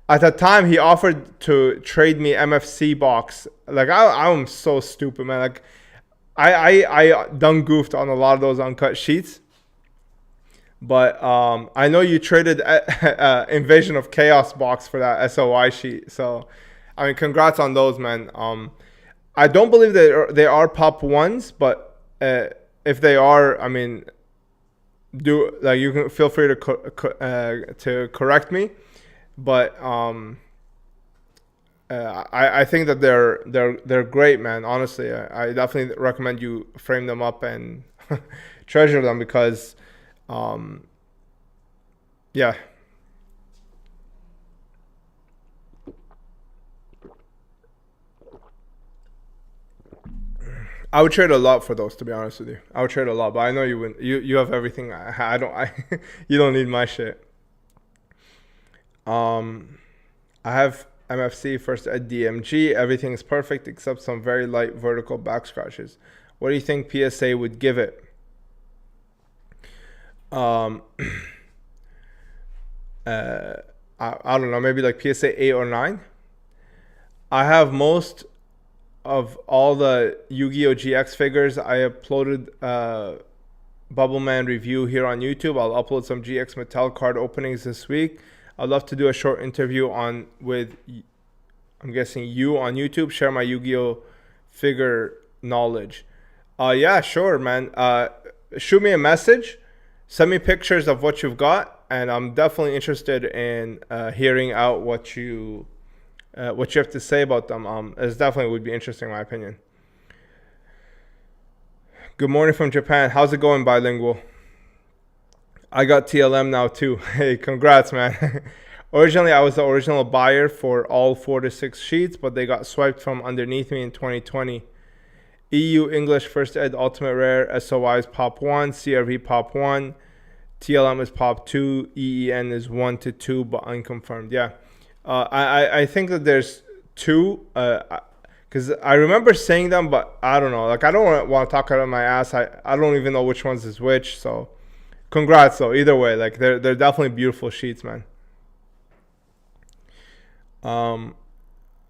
At the time, he offered to trade me MFC box. Like, I'm so stupid, man. Like, I done goofed on a lot of those uncut sheets. But I know you traded Invasion of Chaos box for that SOI sheet. So, I mean, congrats on those, man. I don't believe they are Pop 1s, but if they are, I mean, you can feel free to correct me. But I think that they're great, man. Honestly, I definitely recommend you frame them up and treasure them because, yeah. I would trade a lot for those, to be honest with you. I would trade a lot, but I know you wouldn't. You have everything. I don't. You don't need my shit. I have MFC first at DMG. Everything is perfect except some very light vertical back scratches. What do you think PSA would give it? I don't know. Maybe like PSA 8 or 9. I have most of all the Yu-Gi-Oh! GX figures. I uploaded Bubbleman review here on YouTube. I'll upload some GX Mattel card openings this week. I'd love to do a short interview with I'm guessing you on YouTube. Share my Yu-Gi-Oh! Figure knowledge. Yeah, sure, man. Shoot me a message. Send me pictures of what you've got, and I'm definitely interested in hearing out what you have to say about them. It definitely would be interesting, in my opinion. Good morning from Japan. How's it going, bilingual? I got TLM now too. Hey, congrats, man. Originally, I was the original buyer for all 4 to 6 sheets, but they got swiped from underneath me in 2020. EU English First Ed Ultimate Rare, SOI's Pop 1, CRV Pop 1, TLM is pop 2, EEN is 1 to 2, but unconfirmed. Yeah. I think that there's 2, because I remember saying them, but I don't know. Like, I don't want to talk out of my ass. I don't even know which ones is which. So, congrats though. Either way, like they're definitely beautiful sheets, man.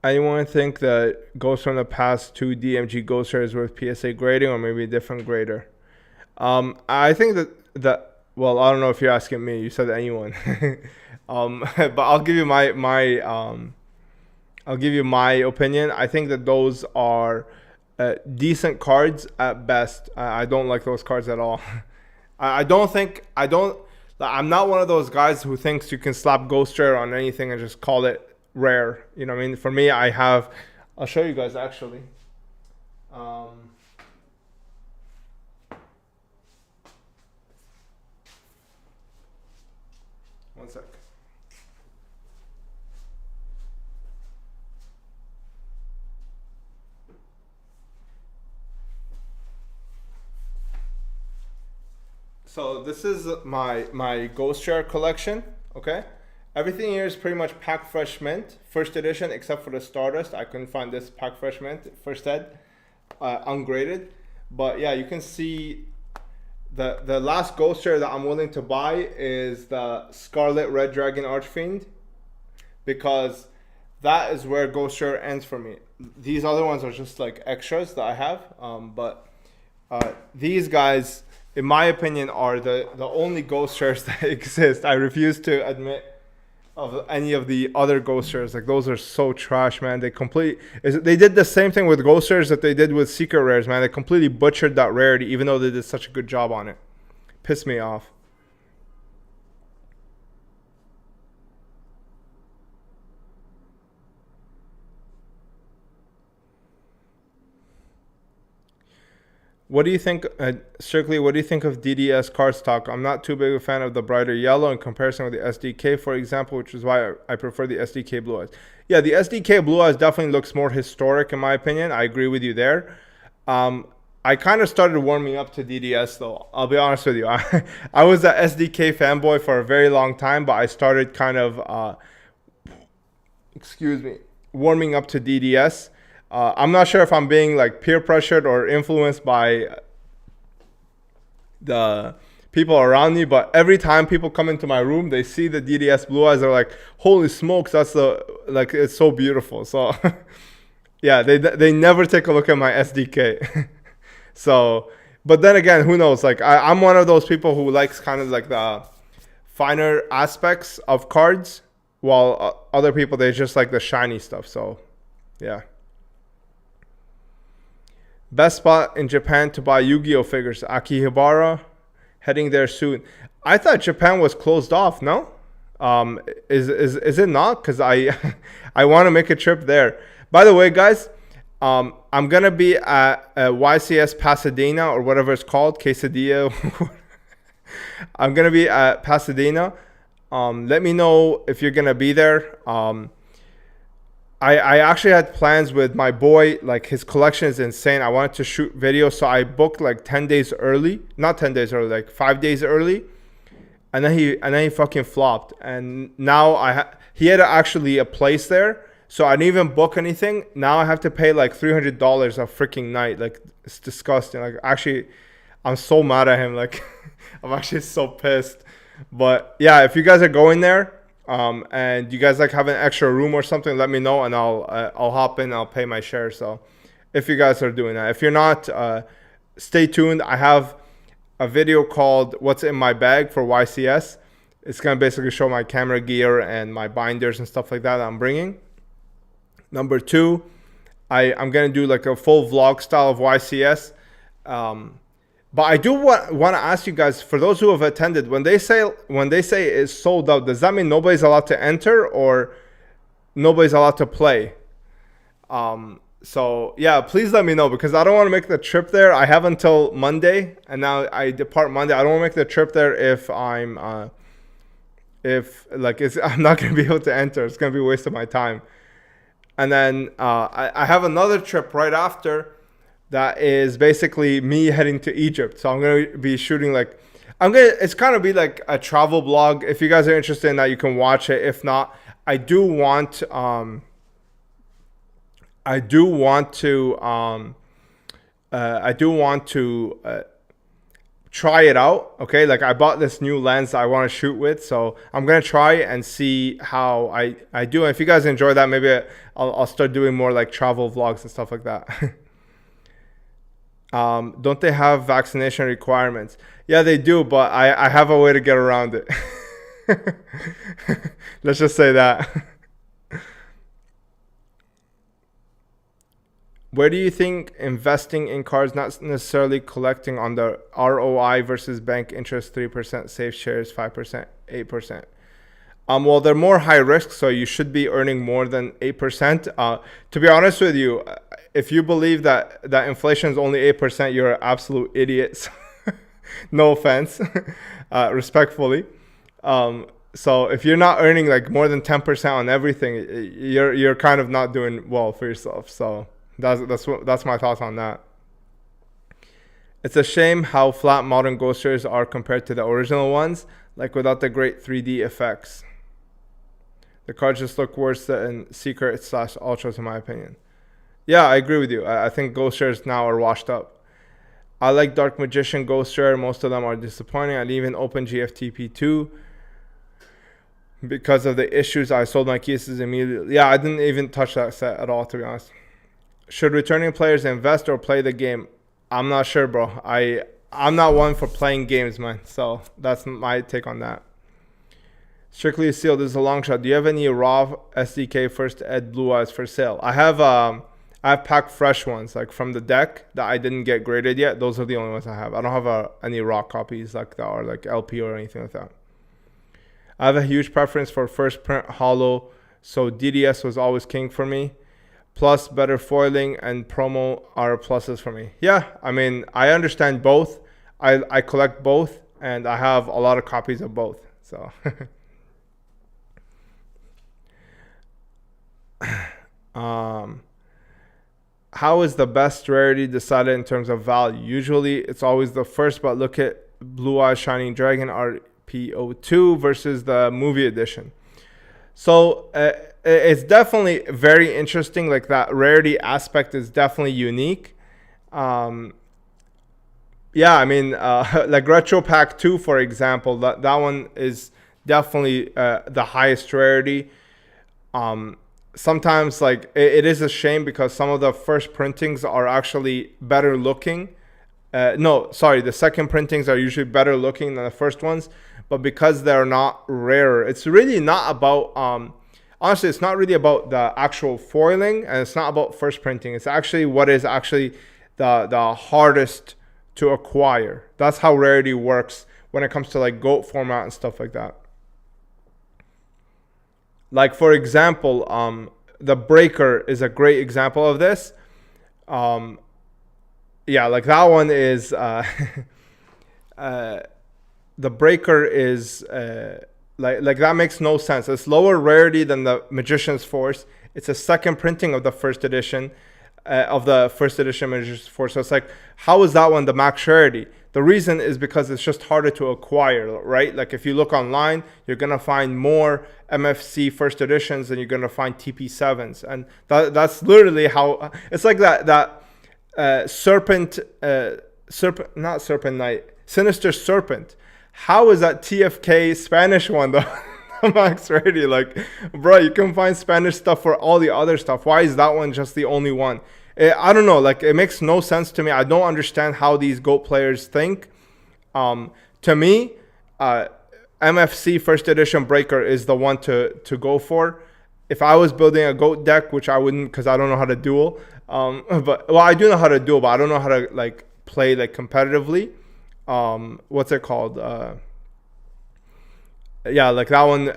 Anyone think that Ghost from the Past 2 DMG Ghost Rare is worth PSA grading, or maybe a different grader? I think that well, I don't know if you're asking me. You said anyone. But I'll give you my opinion. I think that those are decent cards at best. I don't like those cards at all. I'm not one of those guys who thinks you can slap Ghost Rare on anything and just call it rare. You know what I mean? For me, I'll show you guys actually. One sec. So this is my Ghost Rare collection. Okay, everything here is pretty much pack fresh mint, first edition, except for the Stardust. I couldn't find this pack fresh mint, first ed, ungraded. But yeah, you can see the last Ghost Rare that I'm willing to buy is the Scarlet Red Dragon Archfiend, because that is where Ghost Rare ends for me. These other ones are just like extras that I have, but these guys, in my opinion, are the only Ghost Rares that exist. I refuse to admit of any of the other Ghost Rares. Like, those are so trash, man. They did the same thing with Ghost Rares that they did with Secret Rares, man. They completely butchered that rarity, even though they did such a good job on it. Pissed me off. What do you think, Strictly, what do you think of DDS card stock? I'm not too big a fan of the brighter yellow in comparison with the SDK, for example, which is why I prefer the SDK Blue Eyes. Yeah, the SDK Blue Eyes definitely looks more historic in my opinion. I agree with you there. I kind of started warming up to DDS though. I'll be honest with you. I was a SDK fanboy for a very long time, but I started kind of, warming up to DDS. I'm not sure if I'm being like peer pressured or influenced by the people around me, but every time people come into my room, they see the DDS Blue Eyes, they're like, holy smokes, it's so beautiful. So yeah, they never take a look at my SDK. So, but then again, who knows? Like, I'm one of those people who likes kind of like the finer aspects of cards, while other people, they just like the shiny stuff. So yeah. Best spot in Japan to buy Yu-Gi-Oh figures, Akihabara. Heading there soon. I thought Japan was closed off. No, is it not? Because I I want to make a trip there. By the way, guys, I'm gonna be at YCS Pasadena, or whatever it's called, Quesadilla. I'm gonna be at Pasadena. Let me know if you're gonna be there. I actually had plans with my boy. Like, his collection is insane. I wanted to shoot videos, so I booked like 10 days early. Not 10 days early, like 5 days early. And then he fucking flopped. And now he had actually a place there, so I didn't even book anything. Now I have to pay like $300 a freaking night. Like, it's disgusting. Like, actually, I'm so mad at him. Like, I'm actually so pissed. But yeah, if you guys are going there, and you guys like have an extra room or something, let me know, and I'll hop in. I'll pay my share. So if you guys are doing that, if you're not, stay tuned. I have a video called "What's in My Bag" for YCS. It's gonna basically show my camera gear and my binders and stuff like that I'm bringing. Number 2, I'm gonna do like a full vlog style of YCS. But I do want to ask you guys, for those who have attended, when they say it's sold out, does that mean nobody's allowed to enter or nobody's allowed to play? So yeah, please let me know, because I don't want to make the trip there. I have until Monday, and now I depart Monday. I don't want to make the trip there if I'm not going to be able to enter. It's going to be a waste of my time. And then I have another trip right after. That is basically me heading to Egypt. So I'm going to be shooting It's kind of be like a travel blog. If you guys are interested in that, you can watch it. If not, I do want I do want to try it out. Okay, like I bought this new lens I want to shoot with, so I'm gonna try it and see how I do. And if you guys enjoy that, maybe I'll start doing more like travel vlogs and stuff like that. Don't they have vaccination requirements? Yeah, they do, but I have a way to get around it. Let's just say that. Where do you think investing in cars, not necessarily collecting on the ROI versus bank interest, 3%, safe shares, 5%, 8%? Well, they're more high risk, so you should be earning more than 8%. To be honest with you, if you believe that inflation is only 8%, you're an absolute idiot. No offense, respectfully. So if you're not earning like more than 10% on everything, you're kind of not doing well for yourself. So that's my thoughts on that. It's a shame how flat modern ghost shares are compared to the original ones, like without the great 3D effects. The cards just look worse than Secret / Ultras in my opinion. Yeah, I agree with you. I think ghost shares now are washed up. I like Dark Magician Ghost Share. Most of them are disappointing. I'd even open GFTP2 because of the issues. I sold my cases immediately. Yeah, I didn't even touch that set at all, to be honest. Should returning players invest or play the game? I'm not sure, bro. I'm not one for playing games, man. So that's my take on that. Strictly Sealed is a long shot. Do you have any raw SDK first ed blue eyes for sale? I have packed fresh ones, like from the deck that I didn't get graded yet. Those are the only ones I have. I don't have any raw copies like that or like LP or anything like that. I have a huge preference for first print holo, so DDS was always king for me. Plus better foiling and promo are pluses for me. Yeah, I mean, I understand both. I collect both, and I have a lot of copies of both. So how is the best rarity decided in terms of value? Usually it's always the first, but look at Blue Eye Shining Dragon RPO2 versus the movie edition. So it's definitely very interesting. Like that rarity aspect is definitely unique. Yeah, I mean, like Retro Pack 2, for example, that one is definitely the highest rarity. Sometimes like it is a shame because some of the first printings are actually better looking. No, sorry, the second printings are usually better looking than the first ones, but because they're not rare, it's really not about honestly, it's not really about the actual foiling, and it's not about first printing. It's actually what is actually the hardest to acquire. That's how rarity works when it comes to like GOAT format and stuff like that. Like for example, the Breaker is a great example of this. Yeah, like that one is the Breaker is like that makes no sense. It's lower rarity than the Magician's Force. It's a second printing of the first edition Magician's Force. So it's like, how is that one the max rarity? The reason is because it's just harder to acquire, right? Like if you look online, you're gonna find more MFC first editions than you're gonna find TP7s, and that's literally how it's like that Sinister Serpent. How is that TFK Spanish one the max rarity? Like, bro, you can find Spanish stuff for all the other stuff. Why is that one just the only one? I don't know. Like, it makes no sense to me. I don't understand how these GOAT players think. To me, MFC first edition Breaker is the one to go for. If I was building a GOAT deck, which I wouldn't because I don't know how to duel. But I do know how to duel, but I don't know how to like play like competitively. What's it called? Yeah, like that one.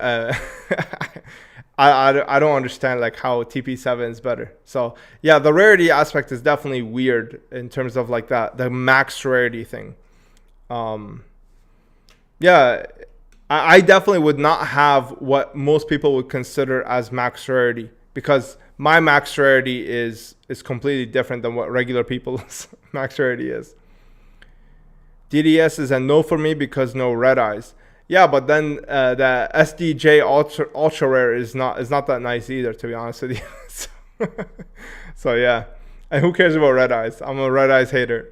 I don't understand like how TP7 is better. So yeah, the rarity aspect is definitely weird in terms of like the max rarity thing. Yeah, I definitely would not have what most people would consider as max rarity, because my max rarity is completely different than what regular people's max rarity is. DDS is a no for me because no red eyes. Yeah, but then the SDJ ultra rare is not that nice either, to be honest with you. So yeah, and who cares about red eyes? I'm a red eyes hater.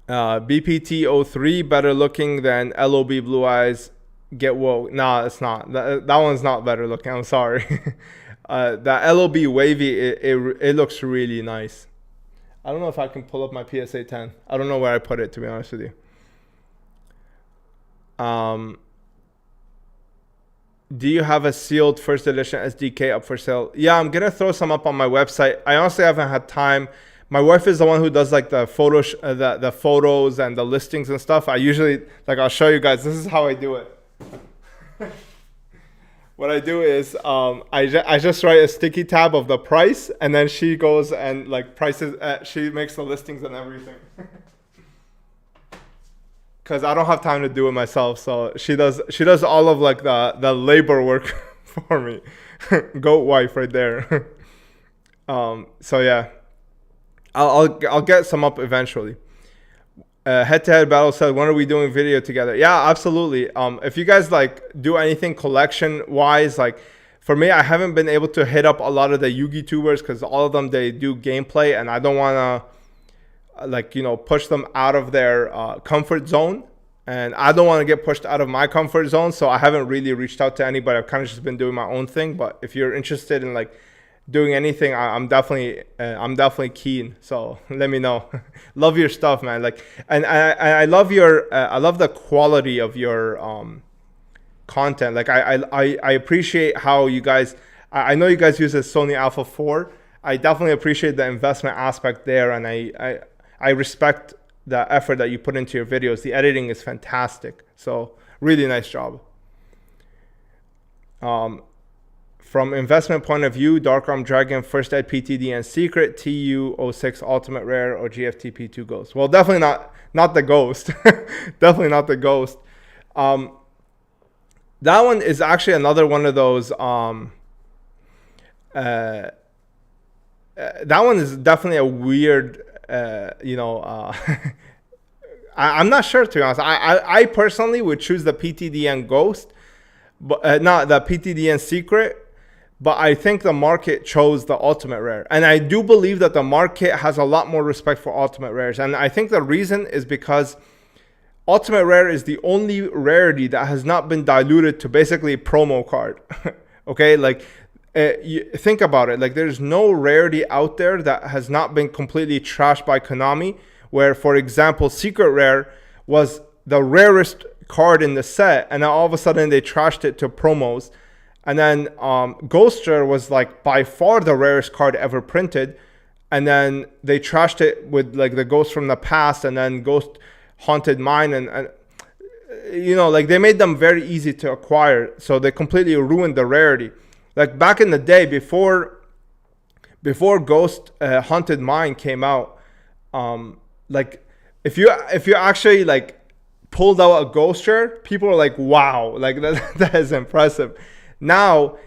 BPT03 better looking than LOB blue eyes. Get woke. Nah, it's not. That one's not better looking. I'm sorry. The LOB wavy, it looks really nice. I don't know if I can pull up my PSA 10. I don't know where I put it, to be honest with you. Do you have a sealed first edition SDK up for sale? Yeah, I'm gonna throw some up on my website. I honestly haven't had time. My wife is the one who does like the photos and the listings and stuff. I usually, like, I'll show you guys. This is how I do it. What I do is I just write a sticky tab of the price, and then she goes and like prices. She makes the listings and everything. Because I don't have time to do it myself, so she does all of like the labor work for me. Goat wife right there. So yeah, I'll get some up eventually. Head to head battle said, when are we doing video together? Yeah, absolutely. If you guys like do anything collection wise, like for me, I haven't been able to hit up a lot of the Yugi tubers because all of them, they do gameplay, and I don't want to like, you know, push them out of their comfort zone, and I don't want to get pushed out of my comfort zone. So I haven't really reached out to anybody. I've kind of just been doing my own thing. But if you're interested in like doing anything, I'm definitely keen. So let me know. Love your stuff, man. Like, and I love your I love the quality of your content. Like I appreciate how you guys, I know you guys use a Sony Alpha 4. I definitely appreciate the investment aspect there, and I respect the effort that you put into your videos. The editing is fantastic. So really nice job. From investment point of view, Dark Arm Dragon, First Ed PTD and Secret, TU06 Ultimate Rare, or GFTP2 Ghost. Well, definitely not the Ghost. Definitely not the Ghost. That one is actually another one of those. That one is definitely a weird, I'm not sure, to be honest. I personally would choose the PTD and Ghost, but not the PTD and Secret. But I think the market chose the Ultimate Rare. And I do believe that the market has a lot more respect for Ultimate Rares. And I think the reason is because Ultimate Rare is the only rarity that has not been diluted to basically a promo card. Okay, like you think about it. Like there's no rarity out there that has not been completely trashed by Konami. Where, for example, Secret Rare was the rarest card in the set, and then all of a sudden they trashed it to promos. And then Ghost Rare was like by far the rarest card ever printed. And then they trashed it with like the Ghost from the Past, and then Ghost Haunted Mine. And you know, like they made them very easy to acquire. So they completely ruined the rarity. Like back in the day, before Ghost Haunted Mine came out, like if you actually like pulled out a Ghost Rare, people were like, wow, like that is impressive. Now,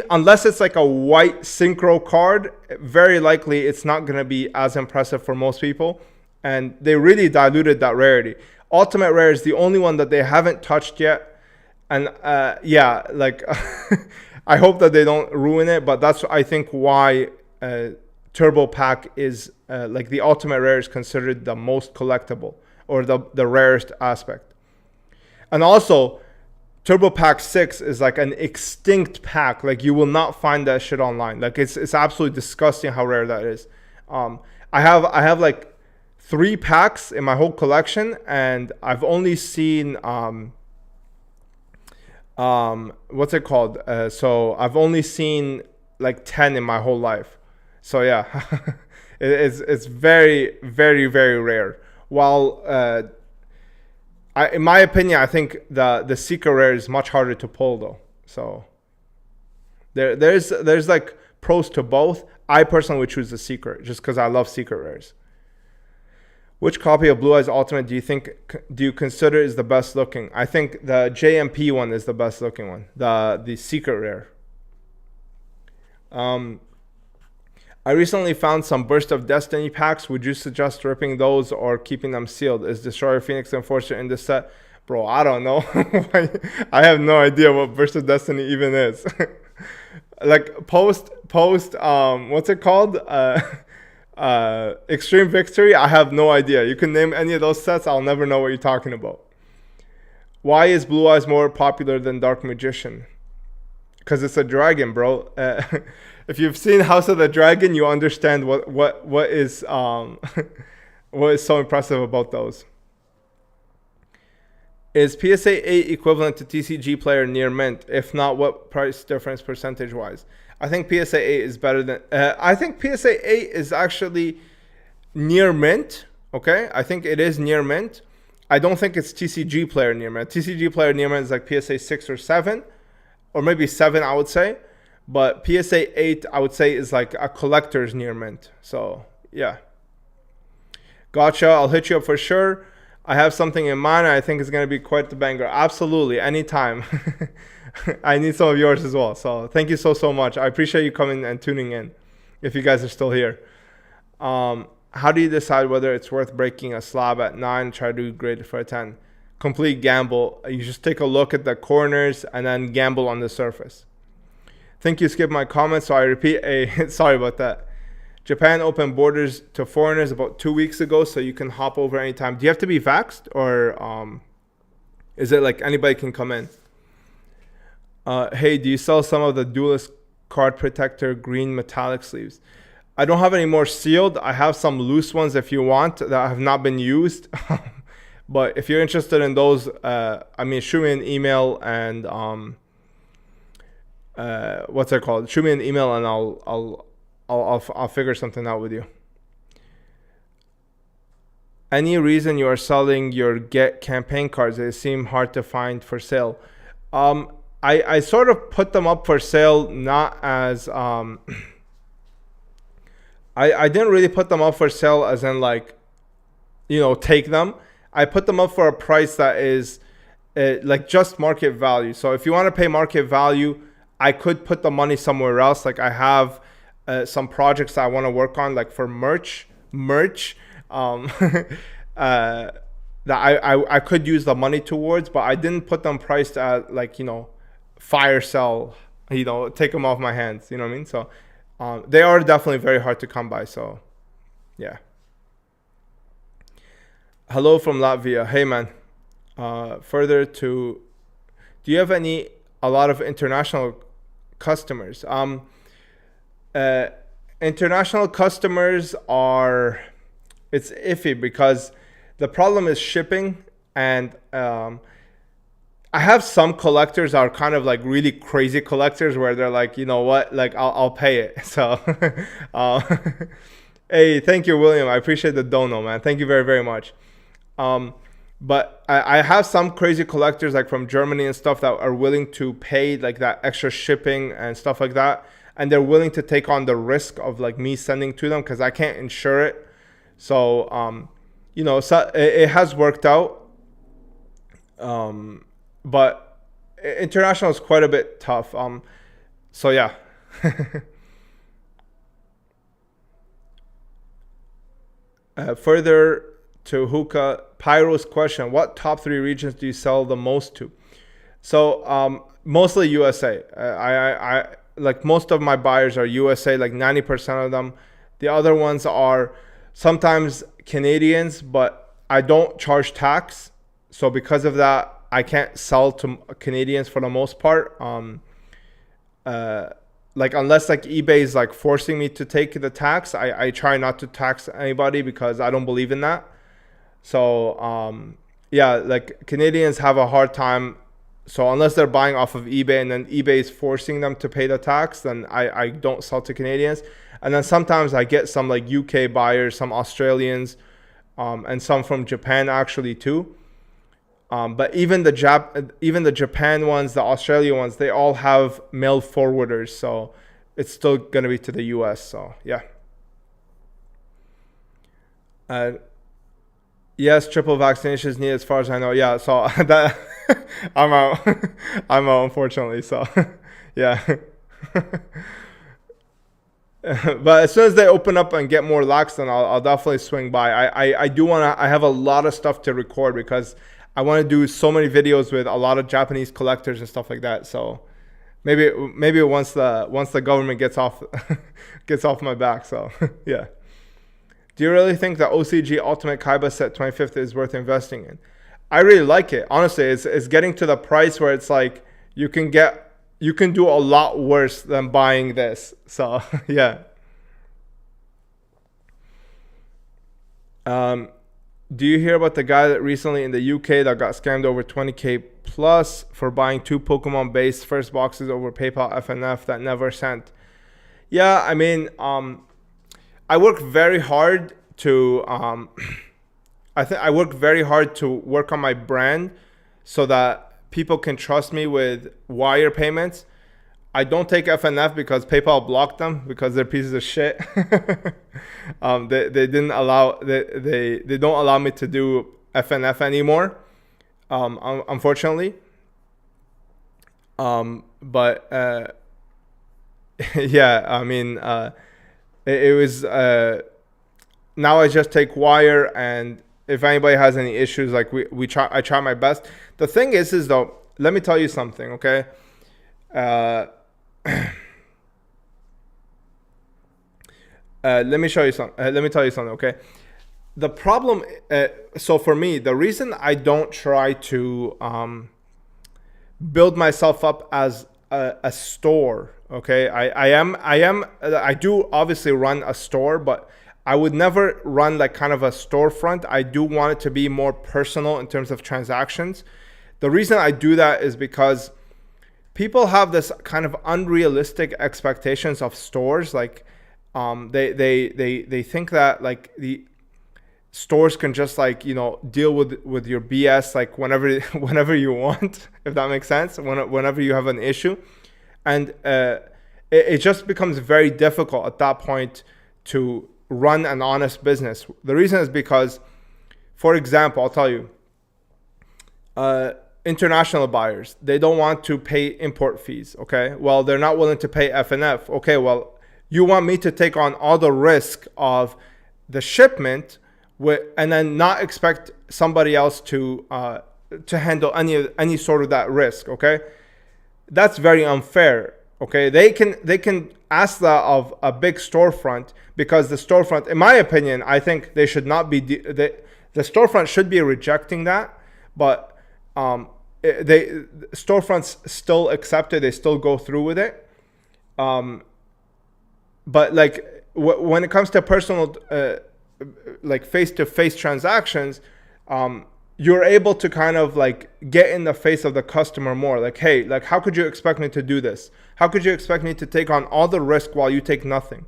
unless it's like a white synchro card, very likely it's not going to be as impressive for most people. And they really diluted that rarity. Ultimate Rare is the only one that they haven't touched yet. And yeah, like I hope that they don't ruin it. But that's, I think, why Turbo Pack is like the Ultimate Rare is considered the most collectible, or the rarest aspect. And also, Turbo Pack 6 is like an extinct pack. Like you will not find that shit online. Like it's absolutely disgusting how rare that is. I have like 3 packs in my whole collection, and I've only seen what's it called? So I've only seen like 10 in my whole life. So yeah, it's very, very, very rare. While in my opinion, I think the Secret Rare is much harder to pull though. So there's like pros to both. I personally would choose the Secret just because I love Secret Rares. Which copy of Blue Eyes Ultimate do you consider is the best looking? I think the JMP one is the best looking one. The Secret Rare. I recently found some Burst of Destiny packs. Would you suggest ripping those or keeping them sealed? Is Destroyer, Phoenix, Enforcer in this set? Bro, I don't know. I have no idea what Burst of Destiny even is. Like post what's it called? Extreme Victory, I have no idea. You can name any of those sets, I'll never know what you're talking about. Why is Blue Eyes more popular than Dark Magician? Because it's a dragon, bro. If you've seen House of the Dragon, you understand what is what is so impressive about those. Is PSA 8 equivalent to TCG Player near mint? If not, what price difference percentage wise? I think PSA 8 is better than. I think PSA 8 is actually near mint. Okay, I think it is near mint. I don't think it's TCG Player near mint. TCG Player near mint is like PSA 6 or 7, or maybe 7, I would say. But PSA 8, I would say, is like a collector's near mint. So yeah. Gotcha. I'll hit you up for sure. I have something in mind. I think it's going to be quite the banger. Absolutely. Anytime. I need some of yours as well. So thank you so much. I appreciate you coming and tuning in if you guys are still here. How do you decide whether it's worth breaking a slab at 9 and try to grade it for a 10? Complete gamble. You just take a look at the corners and then gamble on the surface. Think you skipped my comments, so I repeat. Sorry about that. Japan opened borders to foreigners about 2 weeks ago, so you can hop over anytime. Do you have to be vaxxed, or is it like anybody can come in? Hey, do you sell some of the Duelist Card Protector green metallic sleeves? I don't have any more sealed. I have some loose ones if you want that have not been used. But if you're interested in those, shoot me an email and what's it called? Shoot me an email and I'll figure something out with you. Any reason you are selling your Get campaign cards? They seem hard to find for sale. I sort of put them up for sale, not as I didn't really put them up for sale as in like, take them. I put them up for a price that is like just market value. So if you want to pay market value, I could put the money somewhere else. Like I have some projects that I want to work on, like for merch that I could use the money towards, but I didn't put them priced at like, fire sell, take them off my hands. You know what I mean? So they are definitely very hard to come by. So yeah. Hello from Latvia. Hey man. Do you have a lot of international customers? International customers it's iffy because the problem is shipping, and I have some collectors that are kind of like really crazy collectors where they're like, you know what, like I'll pay it. So hey, thank you, William. I appreciate the dono, man. Thank you very, very much. But I have some crazy collectors like from Germany and stuff that are willing to pay like that extra shipping and stuff like that. And they're willing to take on the risk of like me sending to them because I can't insure it. So, so it has worked out. But international is quite a bit tough. So yeah. Further to Hookah, Pyro's question, what top 3 regions do you sell the most to? So mostly USA. I like most of my buyers are USA, like 90% of them. The other ones are sometimes Canadians, but I don't charge tax. So because of that, I can't sell to Canadians for the most part. Like unless like eBay is like forcing me to take the tax, I try not to tax anybody because I don't believe in that. So yeah, like Canadians have a hard time. So unless they're buying off of eBay and then eBay is forcing them to pay the tax, then I don't sell to Canadians. And then sometimes I get some like UK buyers, some Australians, and some from Japan actually too. But even the Japan ones, the Australia ones, they all have mail forwarders, so it's still gonna be to the US. So yeah. Yes, triple vaccination is needed as far as I know. Yeah, so that I'm out. I'm out, unfortunately. So yeah. But as soon as they open up and get more lax, then I'll definitely swing by. I do want to. I have a lot of stuff to record because I want to do so many videos with a lot of Japanese collectors and stuff like that. So maybe once the government gets off gets off my back. So yeah. Do you really think the OCG Ultimate Kaiba Set 25th is worth investing in? I really like it. Honestly, it's getting to the price where it's like you can do a lot worse than buying this. So yeah. Do you hear about the guy that recently in the UK that got scammed over 20k plus for buying 2 Pokemon based first boxes over PayPal FNF that never sent? Yeah, I mean, I work very hard to I work very hard to work on my brand so that people can trust me with wire payments. I don't take FNF because PayPal blocked them because they're pieces of shit. They didn't allow they don't allow me to do FNF anymore, unfortunately. But yeah, I mean, it was now I just take wire, and if anybody has any issues, like I try my best. The thing is though, let me tell you something, okay? Let me tell you something, okay? The problem, so for me, the reason I don't try to build myself up as a store, okay? I do obviously run a store, but I would never run like kind of a storefront. I do want it to be more personal in terms of transactions. The reason I do that is because people have this kind of unrealistic expectations of stores. Like they think that like the stores can just like, you know, deal with your BS like whenever you want, if that makes sense, whenever you have an issue. And it just becomes very difficult at that point to run an honest business. The reason is because, for example, I'll tell you, international buyers, they don't want to pay import fees, okay? Well, they're not willing to pay FNF. Okay, well, you want me to take on all the risk of the shipment and then not expect somebody else to handle any sort of that risk, okay? That's very unfair, okay? They can ask that of a big storefront, because the storefront, in my opinion, I think they should not be, the storefront should be rejecting that, but storefronts still accept it, they still go through with it. But like when it comes to personal, like face-to-face transactions, you're able to kind of like get in the face of the customer more. Like, hey, like, how could you expect me to do this? How could you expect me to take on all the risk while you take nothing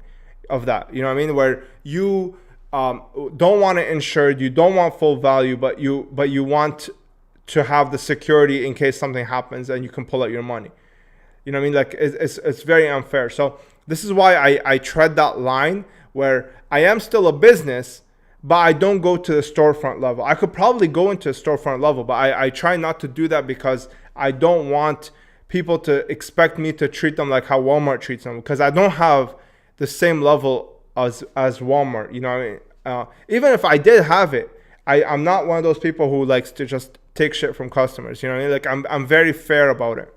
of that? You know what I mean? Where you don't want it insured, you don't want full value, but you want to have the security in case something happens and you can pull out your money. You know what I mean? Like it's very unfair. So this is why I tread that line where I am still a business, but I don't go to the storefront level. I could probably go into a storefront level, but I try not to do that because I don't want people to expect me to treat them like how Walmart treats them, because I don't have the same level as Walmart. You know what I mean? Even if I did have it, I'm not one of those people who likes to just take shit from customers. You know what I mean? Like I'm very fair about it.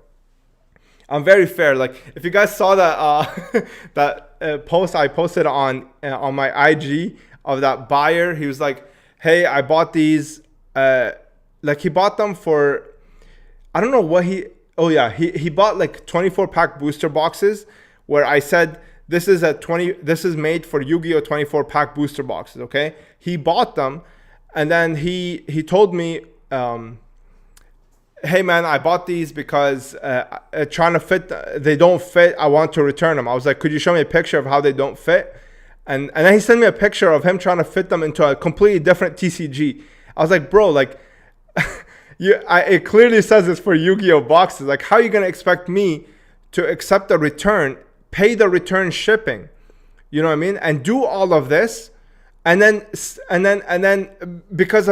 I'm very fair. Like if you guys saw that that post I posted on my IG of that buyer, he was like, "Hey, I bought these." Like he bought them for, I don't know what he. Oh yeah, he bought like 24-pack booster boxes, where I said this is made for Yu-Gi-Oh 24-pack booster boxes. Okay, he bought them, and then he told me, hey man, I bought these because trying to fit, they don't fit. I want to return them. I was like, could you show me a picture of how they don't fit? And then he sent me a picture of him trying to fit them into a completely different TCG. I was like, bro, like, it clearly says it's for Yu-Gi-Oh boxes. Like, how are you gonna expect me to accept the return, pay the return shipping, you know what I mean, and do all of this? And then because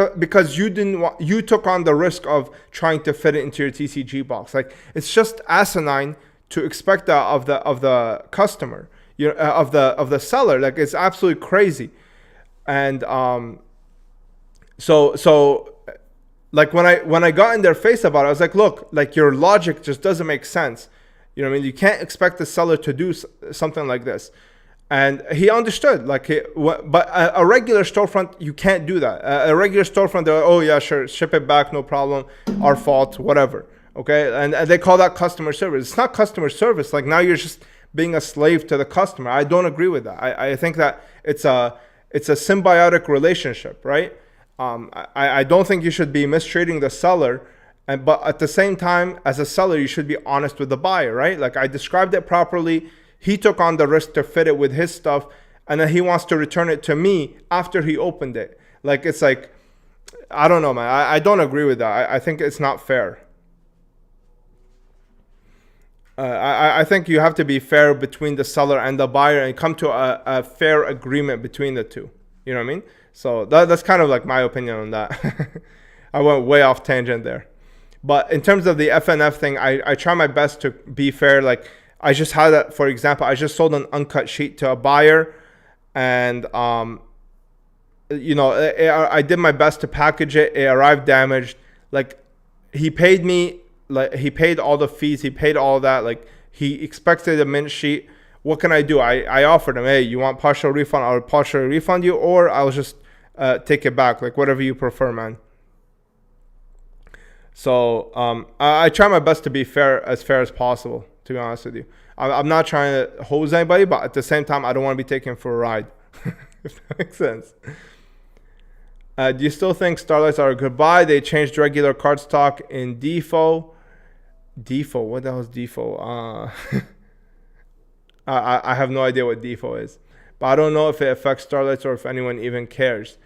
you took on the risk of trying to fit it into your TCG box. Like, it's just asinine to expect that of the customer. of the seller. Like, it's absolutely crazy. And so like when I got in their face about it, I was like, look, like, your logic just doesn't make sense. You know what I mean? You can't expect the seller to do something like this. And he understood, like, but a regular storefront, you can't do that. A regular storefront, they're like, oh yeah, sure, ship it back, no problem, our fault, whatever. Okay, and they call that customer service. It's not customer service. Like, now you're just being a slave to the customer. I don't agree with that. I think that it's a symbiotic relationship, right? I don't think you should be mistreating the seller, but at the same time, as a seller, you should be honest with the buyer, right? Like, I described it properly. He took on the risk to fit it with his stuff, and then he wants to return it to me after he opened it. Like, it's like, I don't know, man. I don't agree with that. I think it's not fair. I think you have to be fair between the seller and the buyer and come to a fair agreement between the two. You know what I mean? So that's kind of like my opinion on that. I went way off tangent there. But in terms of the FNF thing, I try my best to be fair. Like, I just had that, for example, I just sold an uncut sheet to a buyer, and I did my best to package it. It arrived damaged. Like, he paid me, like, he paid all the fees, he paid all that. Like, he expected a mint sheet. What can I do? I offered him, hey, you want partial refund? I'll partially refund you, or I'll just take it back. Like, whatever you prefer, man. So I try my best to be fair as possible, to be honest with you. I'm not trying to hose anybody, but at the same time, I don't want to be taken for a ride, if that makes sense. Do you still think Starlights are a good buy? They changed regular card stock in DeFo. DeFo? What the hell is DeFo? I have no idea what DeFo is. But I don't know if it affects Starlights or if anyone even cares.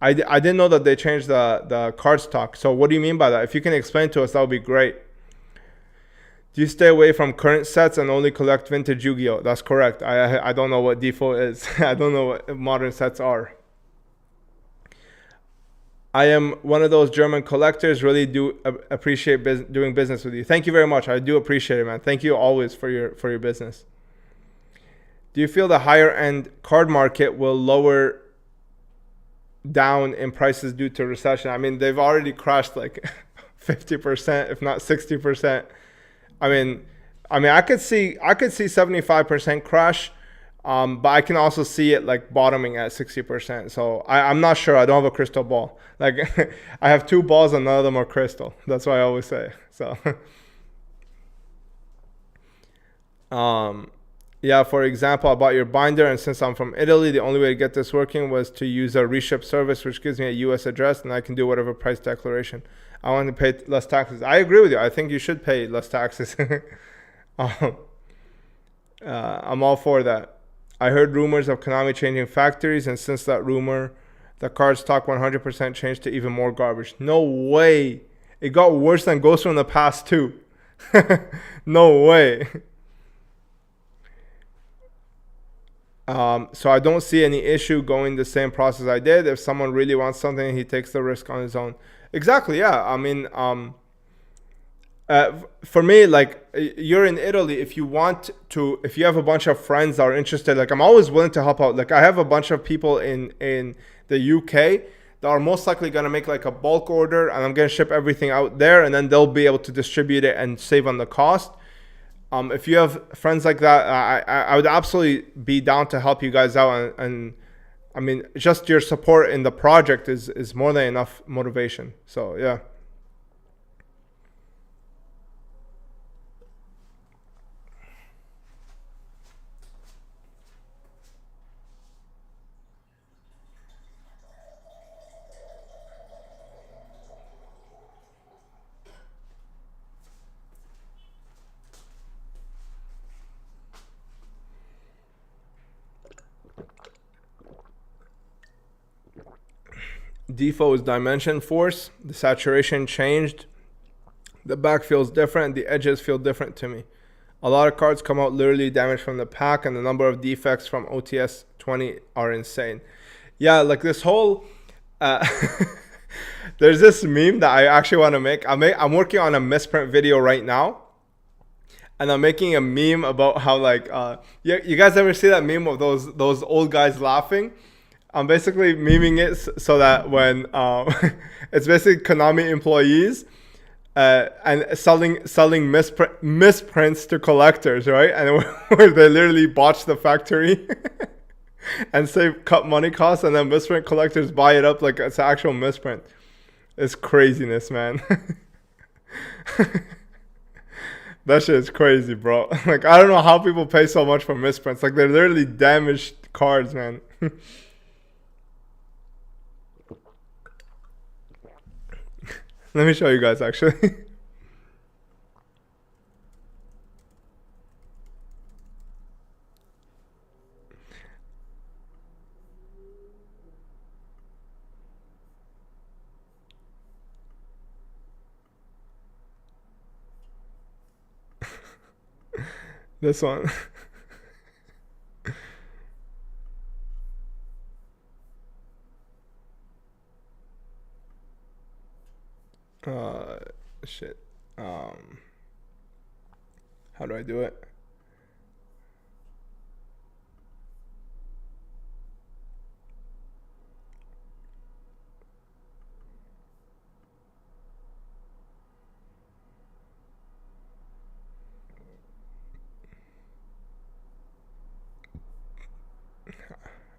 I didn't know that they changed the card stock. So what do you mean by that? If you can explain to us, that would be great. Do you stay away from current sets and only collect vintage Yu-Gi-Oh? That's correct. I don't know what DeFo is. I don't know what modern sets are. I am one of those German collectors. Really do appreciate doing business with you. Thank you very much. I do appreciate it, man. Thank you always for your business. Do you feel the higher end card market will lower down in prices due to recession? I mean, they've already crashed like 50%, if not 60%. I mean, I could see 75% crash, but I can also see it like bottoming at 60%. So I'm not sure. I don't have a crystal ball. Like, I have two balls and none of them are crystal. That's what I always say. So, yeah, for example, I bought your binder, and since I'm from Italy, the only way to get this working was to use a reship service, which gives me a US address, and I can do whatever price declaration. I want to pay less taxes. I agree with you. I think you should pay less taxes. I'm all for that. I heard rumors of Konami changing factories, and since that rumor, the card stock 100% changed to even more garbage. No way. It got worse than Ghost from the Past too. No way. So I don't see any issue going the same process I did. If someone really wants something, he takes the risk on his own. Exactly, yeah. I mean, for me, like, you're in Italy. If you have a bunch of friends that are interested, like, I'm always willing to help out. Like, I have a bunch of people in the UK that are most likely going to make like a bulk order, and I'm going to ship everything out there, and then they'll be able to distribute it and save on the cost. If you have friends like that, I would absolutely be down to help you guys out. And I mean, just your support in the project is more than enough motivation. So, yeah. Default is dimension force. The saturation changed. The back feels different. The edges feel different to me. A lot of cards come out literally damaged from the pack, and the number of defects from OTS 20 are insane. Yeah, like this whole... there's this meme that I actually want to make. I'm working on a misprint video right now. and I'm making a meme about how like you guys ever see that meme of those old guys laughing? I'm basically memeing it so that when it's basically Konami employees and selling misprints to collectors, right? And where they literally botch the factory and save cut money costs, and then misprint collectors buy it up like it's an actual misprint. It's craziness, man. That shit is crazy, bro. Like, I don't know how people pay so much for misprints. Like, they're literally damaged cards, man. Let me show you guys, actually. This one. Shit. How do I do it?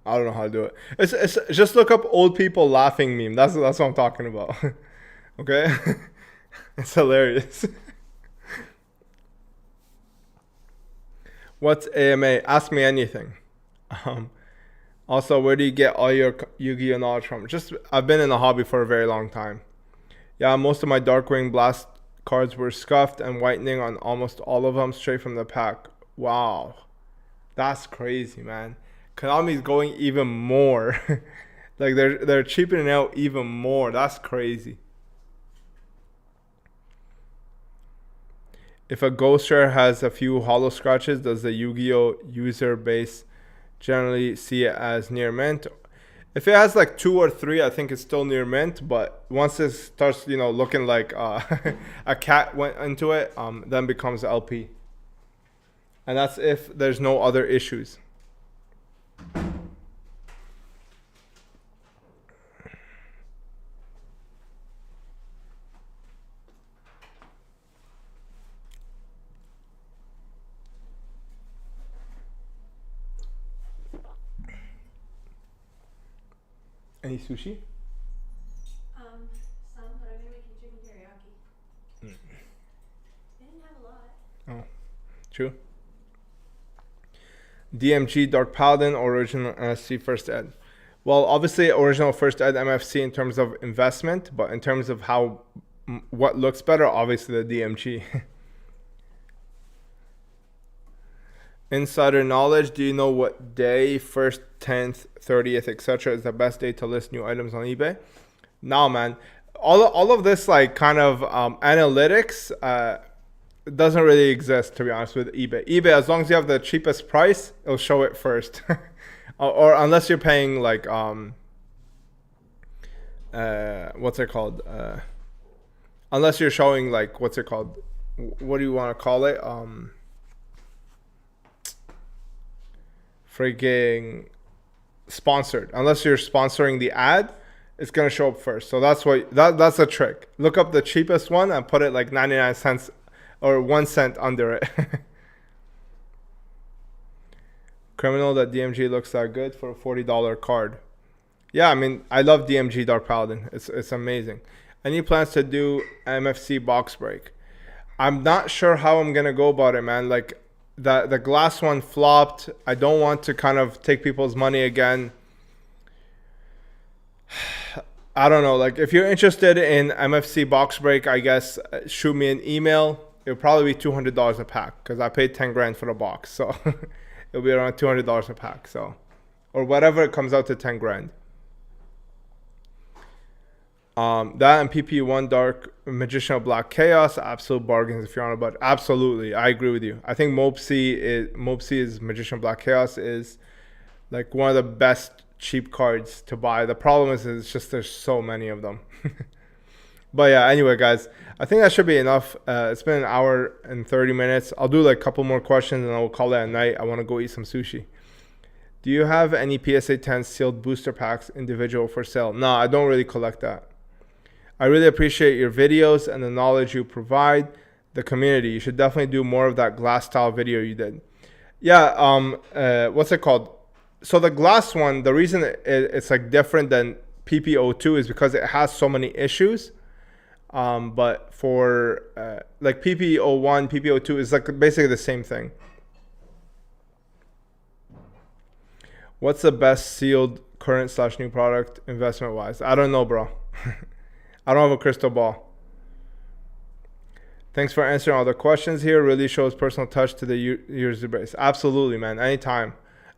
I don't know how to do it. It's just look up old people laughing meme. That's what I'm talking about. Okay? It's hilarious. What's AMA? Ask me anything. Also, where do you get all your Yu-Gi-Oh knowledge from? Just I've been in the hobby for a very long time. Yeah, most of my Darkwing Blast cards were scuffed and whitening on almost all of them straight from the pack. Wow. That's crazy, man. Konami's going even more. Like they're cheapening out even more. That's crazy. If a ghost rare has a few hollow scratches, does the Yu-Gi-Oh user base generally see it as near mint? If it has like 2 or 3, I think it's still near mint. But once it starts, looking like a cat went into it, then becomes LP. And that's if there's no other issues. Any sushi? Some, but I'm gonna make you chicken teriyaki. They didn't have a lot. Oh, true. DMG Dark Paladin original MFC first ed. Well, obviously original first ed MFC in terms of investment, but in terms of what looks better, obviously the DMG. Insider knowledge, do you know what day, 1st, 10th, 30th, etc. is the best day to list new items on eBay? No, man. All of this like kind of analytics doesn't really exist, to be honest, with eBay. eBay, as long as you have the cheapest price, it'll show it first. or unless you're paying like what's it called? Unless you're showing like what's it called? What do you want to call it? Freaking sponsored. Unless you're sponsoring the ad, it's gonna show up first. So that's a trick. Look up the cheapest one and put it like 99 cents or 1 cent under it. Criminal that DMG looks that good for a $40 card. Yeah, I mean, I love DMG Dark Paladin. It's amazing. Any plans to do MFC box break? I'm not sure how I'm gonna go about it, man. Like the glass one flopped. I don't want to kind of take people's money again. I don't know. Like if you're interested in MFC box break, I guess shoot me an email. It'll probably be $200 a pack because I paid 10 grand for the box, so it'll be around $200 a pack. So, or whatever it comes out to 10 grand. That and PP1 Dark Magician of Black Chaos, absolute bargains if you're on a budget. Absolutely, I agree with you. I think Mopsey's Magician of Black Chaos is like one of the best cheap cards to buy. The problem is it's just there's so many of them. But yeah, anyway, guys, I think that should be enough. It's been an hour and 30 minutes. I'll do like a couple more questions and I'll call it a night. I want to go eat some sushi. Do you have any PSA 10 sealed booster packs individual for sale? No, I don't really collect that. I really appreciate your videos and the knowledge you provide the community. You should definitely do more of that glass style video you did. Yeah, what's it called? So the glass one, the reason it's like different than PP02 is because it has so many issues. But for like PP01, PP02 is like basically the same thing. What's the best sealed current / new product investment wise? I don't know, bro. I don't have a crystal ball. Thanks for answering all the questions here. Really shows personal touch to the user base. Absolutely, man. Anytime.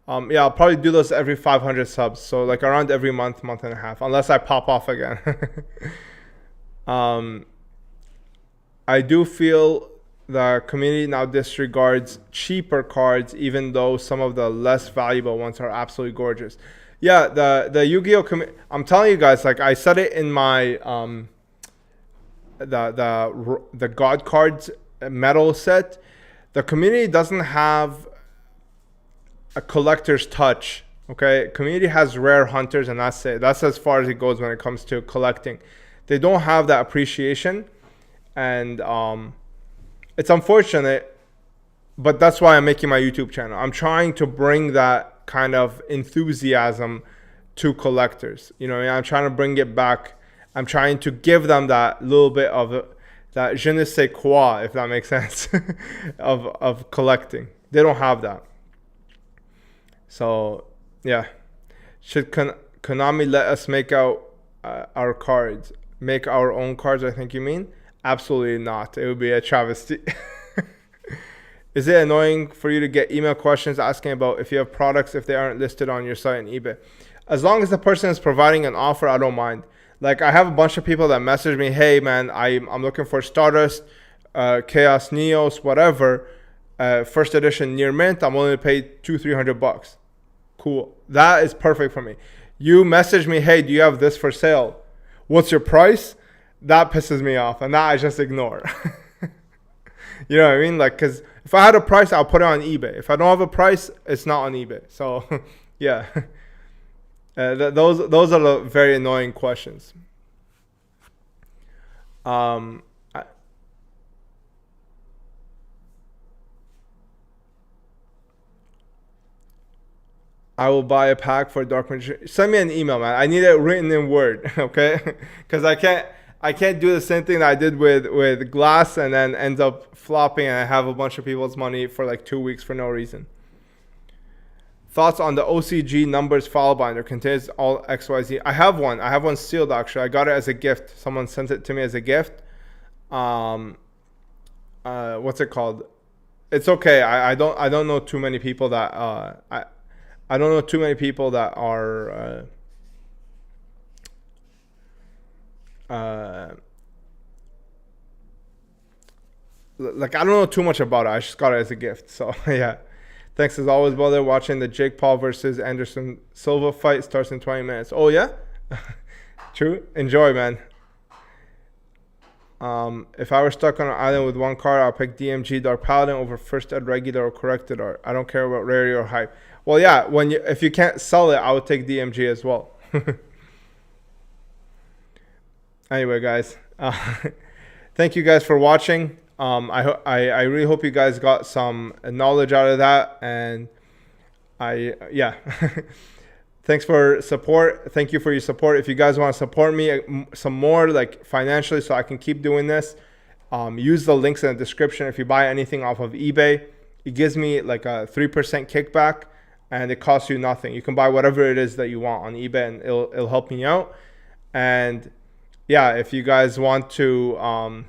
Yeah, I'll probably do those every 500 subs. So like around every month and a half, unless I pop off again. I do feel the community now disregards cheaper cards, even though some of the less valuable ones are absolutely gorgeous. Yeah, the Yu-Gi-Oh community. I'm telling you guys, like I said it in my the God cards metal set. The community doesn't have a collector's touch. Okay, community has rare hunters, and that's it. That's as far as it goes when it comes to collecting. They don't have that appreciation, and it's unfortunate, but that's why I'm making my YouTube channel. I'm trying to bring that kind of enthusiasm to collectors. You know, I'm trying to bring it back. I'm trying to give them that little bit of that je ne sais quoi, if that makes sense, of collecting. They don't have that. So yeah, should Konami let us make out our cards? Make our own cards, I think you mean? Absolutely not. It would be a travesty. Is it annoying for you to get email questions asking about if you have products if they aren't listed on your site and eBay? As long as the person is providing an offer, I don't mind. Like I have a bunch of people that message me, hey man, I'm looking for Stardust, Chaos Neos, whatever, first edition near mint. I'm willing to pay $200-300. Cool. That is perfect for me. You message me, hey, do you have this for sale? What's your price? That pisses me off, and that I just ignore. You know what I mean? Like, because if I had a price, I'll put it on eBay. If I don't have a price, it's not on eBay. So, yeah. Those are the very annoying questions. I will buy a pack for Dark Magician. Send me an email, man. I need it written in Word, okay? Because I can't do the same thing that I did with glass and then ends up flopping and I have a bunch of people's money for like 2 weeks for no reason. Thoughts on the OCG numbers file binder contains all XYZ. I have one sealed actually. I got it as a gift. Someone sent it to me as a gift. What's it called? It's okay. I don't know too many people that I don't know too many people that are like I don't know too much about it. I just got it as a gift. So yeah. Thanks as always, brother. Watching the Jake Paul versus Anderson Silva fight starts in 20 minutes. Oh yeah? True. Enjoy, man. If I were stuck on an island with one card, I'll pick DMG Dark Paladin over First Ed Regular or Corrected Art. I don't care about rarity or hype. Well, yeah, if you can't sell it, I would take DMG as well. Anyway, guys, thank you guys for watching. I really hope you guys got some knowledge out of that, and thanks for support. Thank you for your support. If you guys want to support me some more, like financially, so I can keep doing this, use the links in the description. If you buy anything off of eBay, it gives me like a 3% kickback, and it costs you nothing. You can buy whatever it is that you want on eBay, and it'll help me out. And yeah, if you guys want to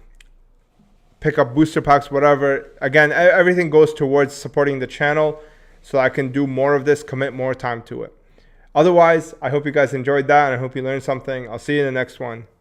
pick up booster packs, whatever, again, everything goes towards supporting the channel so I can do more of this, commit more time to it. Otherwise, I hope you guys enjoyed that, and I hope you learned something. I'll see you in the next one.